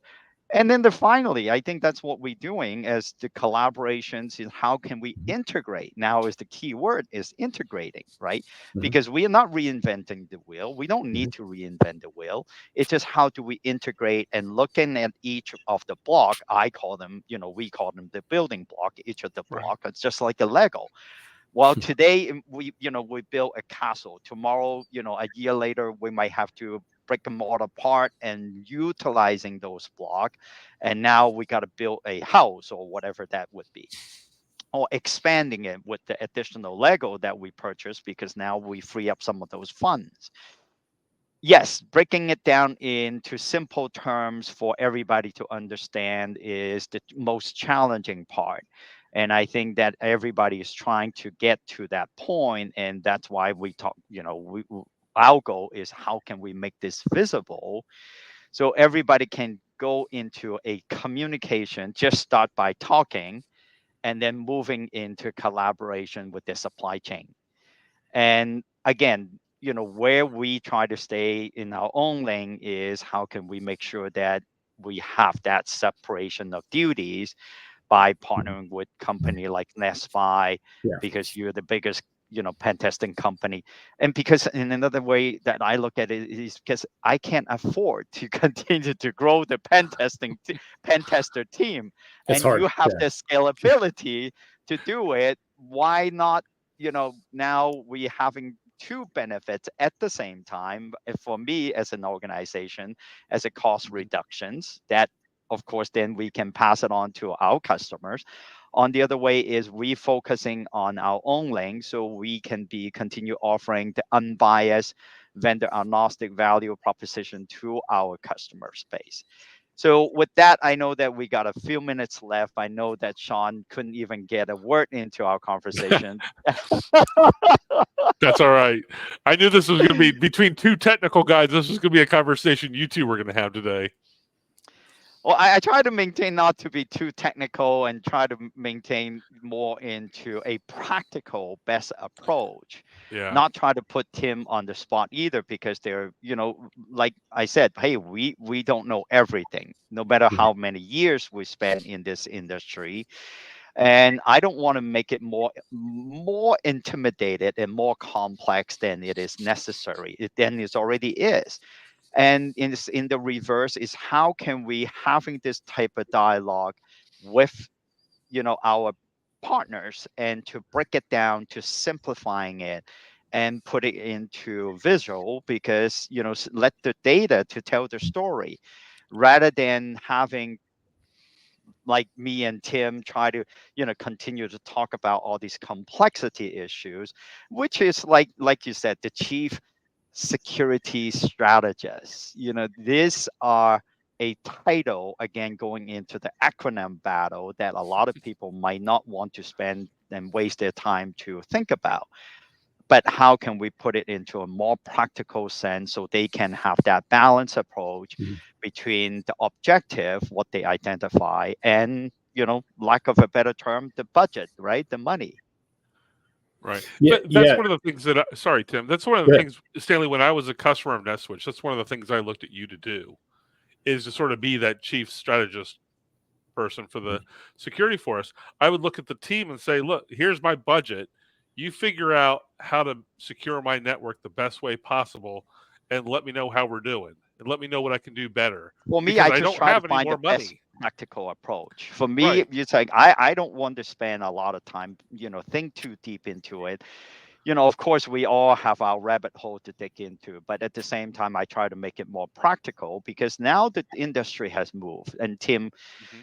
And then finally, I think that's what we're doing as the collaborations is how can we integrate? Now is the key word is integrating, right? Because we are not reinventing the wheel. We don't need to reinvent the wheel. It's just how do we integrate and looking at each of the block. I call them, we call them the building block, each of the block. It's just like a Lego. Well, today we built a castle. Tomorrow, a year later, we might have to break them all apart and utilizing those blocks. And now we got to build a house or whatever that would be, or expanding it with the additional Lego that we purchased because now we free up some of those funds. Yes, breaking it down into simple terms for everybody to understand is the most challenging part. And I think that everybody is trying to get to that point, and that's why we talk, our goal is how can we make this visible so everybody can go into a communication, just start by talking, and then moving into collaboration with the supply chain. And again, where we try to stay in our own lane is how can we make sure that we have that separation of duties by partnering with company like Nespy, Yeah. because you're the biggest, pen testing company. And because in another way that I look at it is because I can't afford to continue to grow the pen tester team. It's And hard. you have Yeah. the scalability to do it. Why not, now we having 2 benefits at the same time. For me as an organization, as a cost reductions, that of course then we can pass it on to our customers. On the other way is we focusing on our own lane so we can continue offering the unbiased vendor agnostic value proposition to our customer space. So with that, I know that we got a few minutes left. I know that Sean couldn't even get a word into our conversation. That's all right. I knew this was going to be between 2 technical guys. This was going to be a conversation you 2 were going to have today. Well, I try to maintain not to be too technical and try to maintain more into a practical best approach. Yeah. Not try to put Tim on the spot either because they're, like I said, hey, we don't know everything, no matter how many years we spend in this industry. And I don't want to make it more intimidated and more complex than it is necessary. Than it already is. And in the reverse is how can we having this type of dialogue with our partners and to break it down to simplifying it and put it into visual, because let the data to tell the story rather than having like me and Tim try to continue to talk about all these complexity issues, which is like you said, the chief security strategists. These are a title, again, going into the acronym battle that a lot of people might not want to spend and waste their time to think about. But how can we put it into a more practical sense so they can have that balanced approach between the objective, what they identify, and, lack of a better term, the budget, right? The money. Right. Yeah, That's one of the things that sorry, Tim. That's one of the Right. things, Stanley, when I was a customer of NetSwitch, that's one of the things I looked at you to do, is to sort of be that chief strategist person for the security for us. I would look at the team and say, look, here's my budget. You figure out how to secure my network the best way possible and let me know how we're doing and let me know what I can do better. For me, Because I I just don't try to have any find the more best money. practical approach. For me, Right. it's like I don't want to spend a lot of time, think too deep into it. Of course, we all have our rabbit hole to dig into, but at the same time, I try to make it more practical because now the industry has moved. And Tim,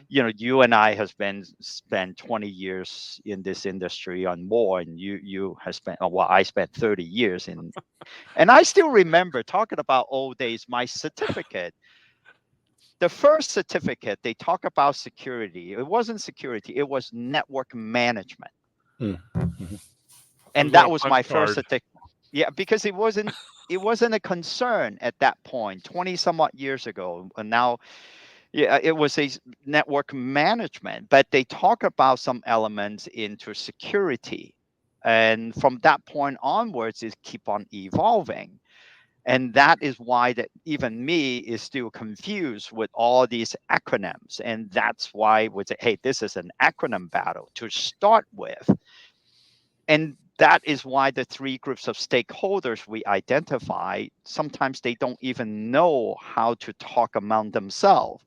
you and I has spent 20 years in this industry on more, and you have spent, well, I spent 30 years in, and I still remember talking about old days. My certificate, the first certificate, they talk about security. It wasn't security; it was network management. And that was my first certificate. Yeah, because it wasn't it wasn't a concern at that point, 20 somewhat years ago. And now, yeah, it was a network management, but they talk about some elements into security. And from that point onwards, it keep on evolving. And that is why that even me is still confused with all these acronyms. And that's why we say, hey, this is an acronym battle to start with. And that is why the three groups of stakeholders we identify, sometimes they don't even know how to talk among themselves.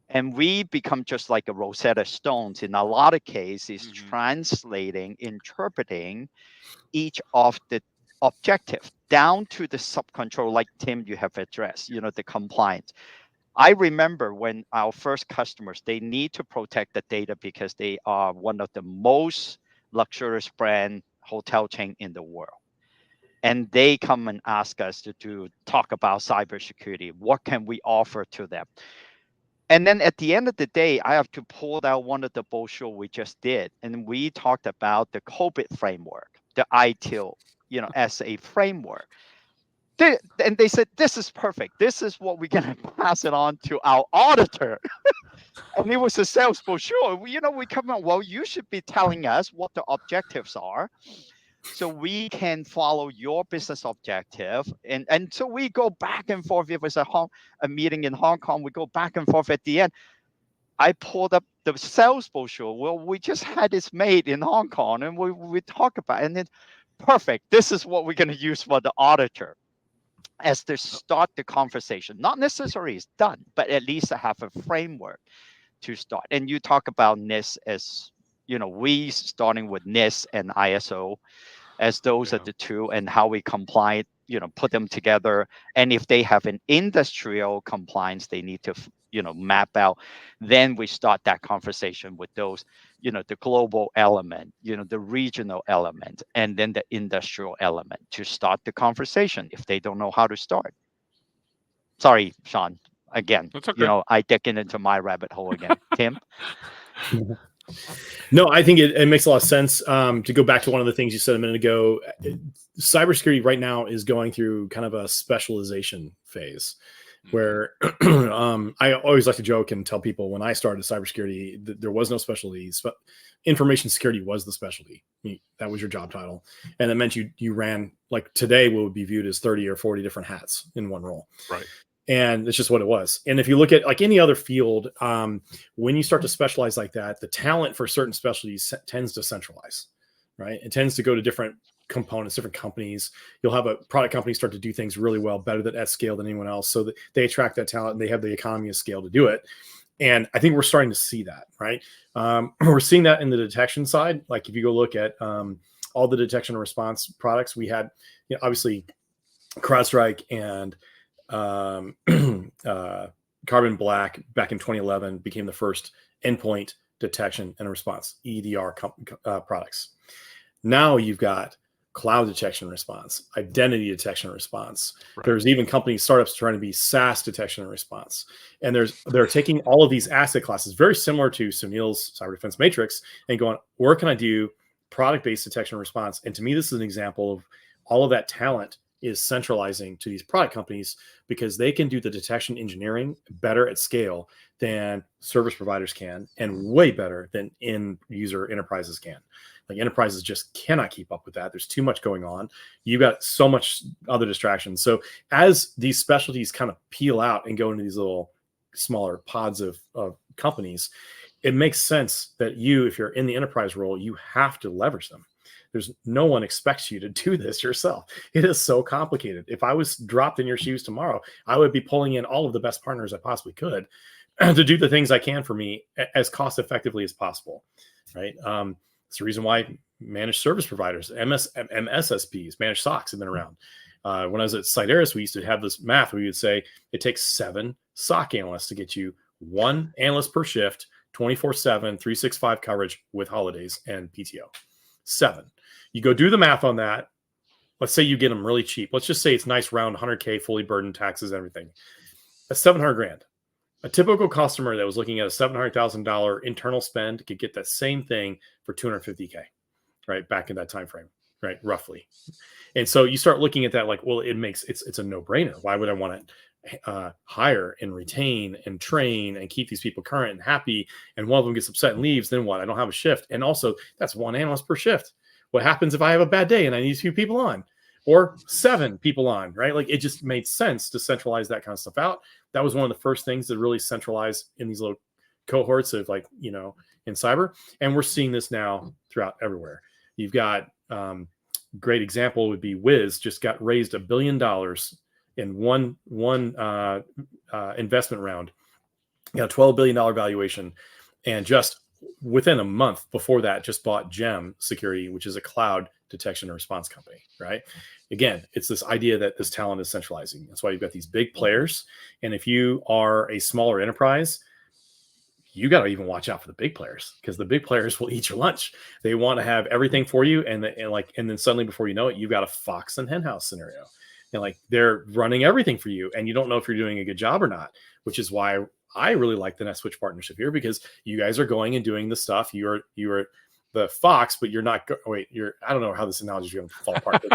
And we become just like a Rosetta Stones in a lot of cases, translating, interpreting each of the objective down to the sub-control, like Tim, you have addressed, the compliance. I remember when our first customers, they need to protect the data because they are one of the most luxurious brand hotel chain in the world. And they come and ask us to talk about cybersecurity. What can we offer to them? And then at the end of the day, I have to pull out one of the brochure we just did. And we talked about the COVID framework, the ITIL, as a framework. And they said, this is perfect. This is what we're going to pass it on to our auditor. And it was a sales brochure. We come out, well, you should be telling us what the objectives are so we can follow your business objective. And so we go back and forth. It was a meeting in Hong Kong. We go back and forth at the end. I pulled up the sales brochure. Well, we just had this made in Hong Kong and we talk about it. And then, perfect. This is what we're going to use for the auditor as to start the conversation. Not necessarily it's done, but at least to have a framework to start. And you talk about NIST as, we starting with NIST and ISO as those are the two, and how we comply, put them together. And if they have an industrial compliance, they need to, map out. Then we start that conversation with those, the global element, the regional element, and then the industrial element to start the conversation if they don't know how to start. Sorry, Sean. Again, That's okay. I dig into my rabbit hole again. Tim? No, I think it makes a lot of sense. To go back to one of the things you said a minute ago, cybersecurity right now is going through kind of a specialization phase where I always like to joke and tell people when I started cybersecurity, there was no specialties, but information security was the specialty. That was your job title. And it meant you ran, like today, what would be viewed as 30 or 40 different hats in one role. Right. And it's just what it was. And if you look at like any other field, when you start to specialize like that, the talent for certain specialties tends to centralize, right? It tends to go to different components, different companies. You'll have a product company start to do things really well, better at scale than anyone else. So that they attract that talent and they have the economy of scale to do it. And I think we're starting to see that, right? We're seeing that in the detection side. Like if you go look at all the detection and response products, we had, obviously CrowdStrike and Carbon Black back in 2011 became the first endpoint detection and response EDR products. Now you've got cloud detection and response, identity detection and response. Right. There's even startups trying to be SaaS detection and response. And they're taking all of these asset classes, very similar to Sunil's cyber defense matrix, and going, where can I do product-based detection and response? And to me, this is an example of all of that talent is centralizing to these product companies because they can do the detection engineering better at scale than service providers can, and way better than user enterprises can. Like enterprises just cannot keep up with that. There's too much going on. You've got so much other distractions. So as these specialties kind of peel out and go into these little smaller pods of companies, it makes sense that if you're in the enterprise role, you have to leverage them. There's no one expects you to do this yourself. It is so complicated. If I was dropped in your shoes tomorrow, I would be pulling in all of the best partners I possibly could to do the things I can for me as cost effectively as possible, right? It's the reason why managed service providers, MSSPs, managed SOCs have been around. When I was at Cybersecurity, we used to have this math. We would say it takes 7 SOC analysts to get you 1 analyst per shift, 24/7, 365 coverage with holidays and PTO. 7. You go do the math on that. Let's say you get them really cheap. Let's just say it's nice round 100K, fully burdened, taxes, everything. That's $700,000. A typical customer that was looking at a $700,000 internal spend could get that same thing for $250K, right? Back in that time frame, right? Roughly. And so you start looking at that like, well, it's a no-brainer. Why would I want to hire and retain and train and keep these people current and happy? And one of them gets upset and leaves, then what? I don't have a shift. And also, that's one analyst per shift. What happens if I have a bad day and I need 2 people on, or 7 people on, right? Like, it just made sense to centralize that kind of stuff out. That was one of the first things to really centralize in these little cohorts of, like, you know, in cyber. And we're seeing this now throughout everywhere. You've got, great example would be Wiz just got raised $1 billion in one investment round. Got a $12 billion valuation, and just within a month before that, just bought Gem Security, which is a cloud detection and response company. Right? Again, it's this idea that this talent is centralizing. That's why you've got these big players, and if you are a smaller enterprise, you got to even watch out for the big players, because the big players will eat your lunch. They want to have everything for you. And then suddenly, before you know it, you've got a fox and henhouse scenario, and like, they're running everything for you, and you don't know if you're doing a good job or not, which is why I really like the NetSwitch partnership here, because you guys are going and doing the stuff. You are the fox, but you're not. I don't know how this analogy is going to fall apart,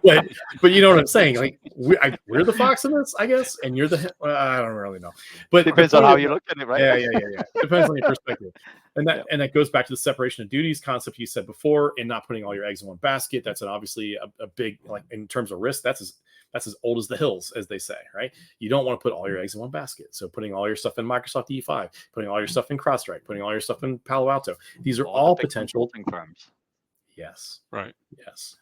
but you know what I'm saying. Like, we're the fox in this, I guess, and you're the. I don't really know, but depends on how you look at it, right? Yeah. Depends on your perspective, and that goes back to the separation of duties concept you said before, and not putting all your eggs in one basket. That's obviously a big, like, in terms of risk. That's as old as the hills, as they say, right? You don't want to put all your eggs in one basket. So putting all your stuff in Microsoft E5, putting all your stuff in CrowdStrike, putting all your stuff in Palo Alto. These are all potential firms. Yes. Right. Yes.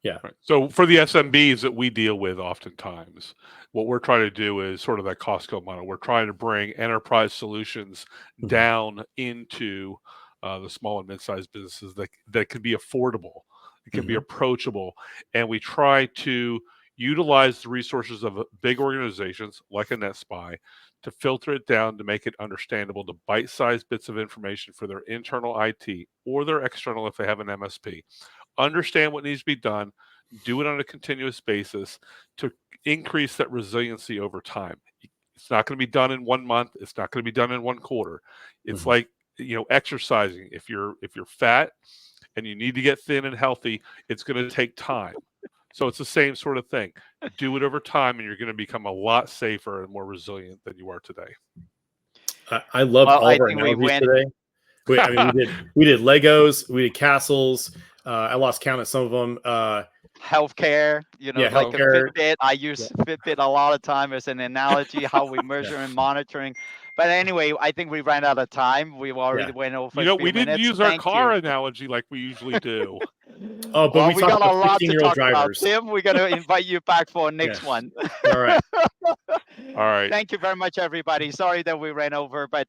Yeah. Right. So for the SMBs that we deal with, oftentimes, what we're trying to do is sort of that Costco model. We're trying to bring enterprise solutions down into the small and mid-sized businesses that can be affordable, it can be approachable, and we try to utilize the resources of big organizations like a NetSpy to filter it down to make it understandable to bite-sized bits of information for their internal IT or their external if they have an MSP. Understand what needs to be done, do it on a continuous basis to increase that resiliency over time. It's not going to be done in 1 month. It's not going to be done in 1 quarter. It's like, you know, exercising. If you're fat and you need to get thin and healthy, it's going to take time. So it's the same sort of thing. Do it over time, and you're going to become a lot safer and more resilient than you are today. I love all of our analogies today. We did Legos, we did castles. I lost count of some of them. Healthcare, you know, like healthcare. a Fitbit. I use Fitbit a lot of time as an analogy, how we measure and monitoring. But anyway, I think we ran out of time. We've already went over. You know, we minutes. didn't use our car analogy like we usually do. Oh, but we got a lot to talk drivers. about. Tim, we're going to invite you back for our next one. All right. All right. Thank you very much, everybody. Sorry that we ran over, but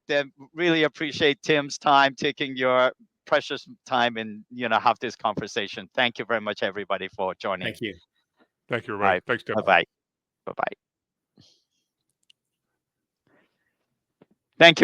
really appreciate Tim's time, taking your precious time and, you know, have this conversation. Thank you very much, everybody, for joining. Thank you. Thank you, everybody. Thanks, Tim. Bye-bye. Bye-bye.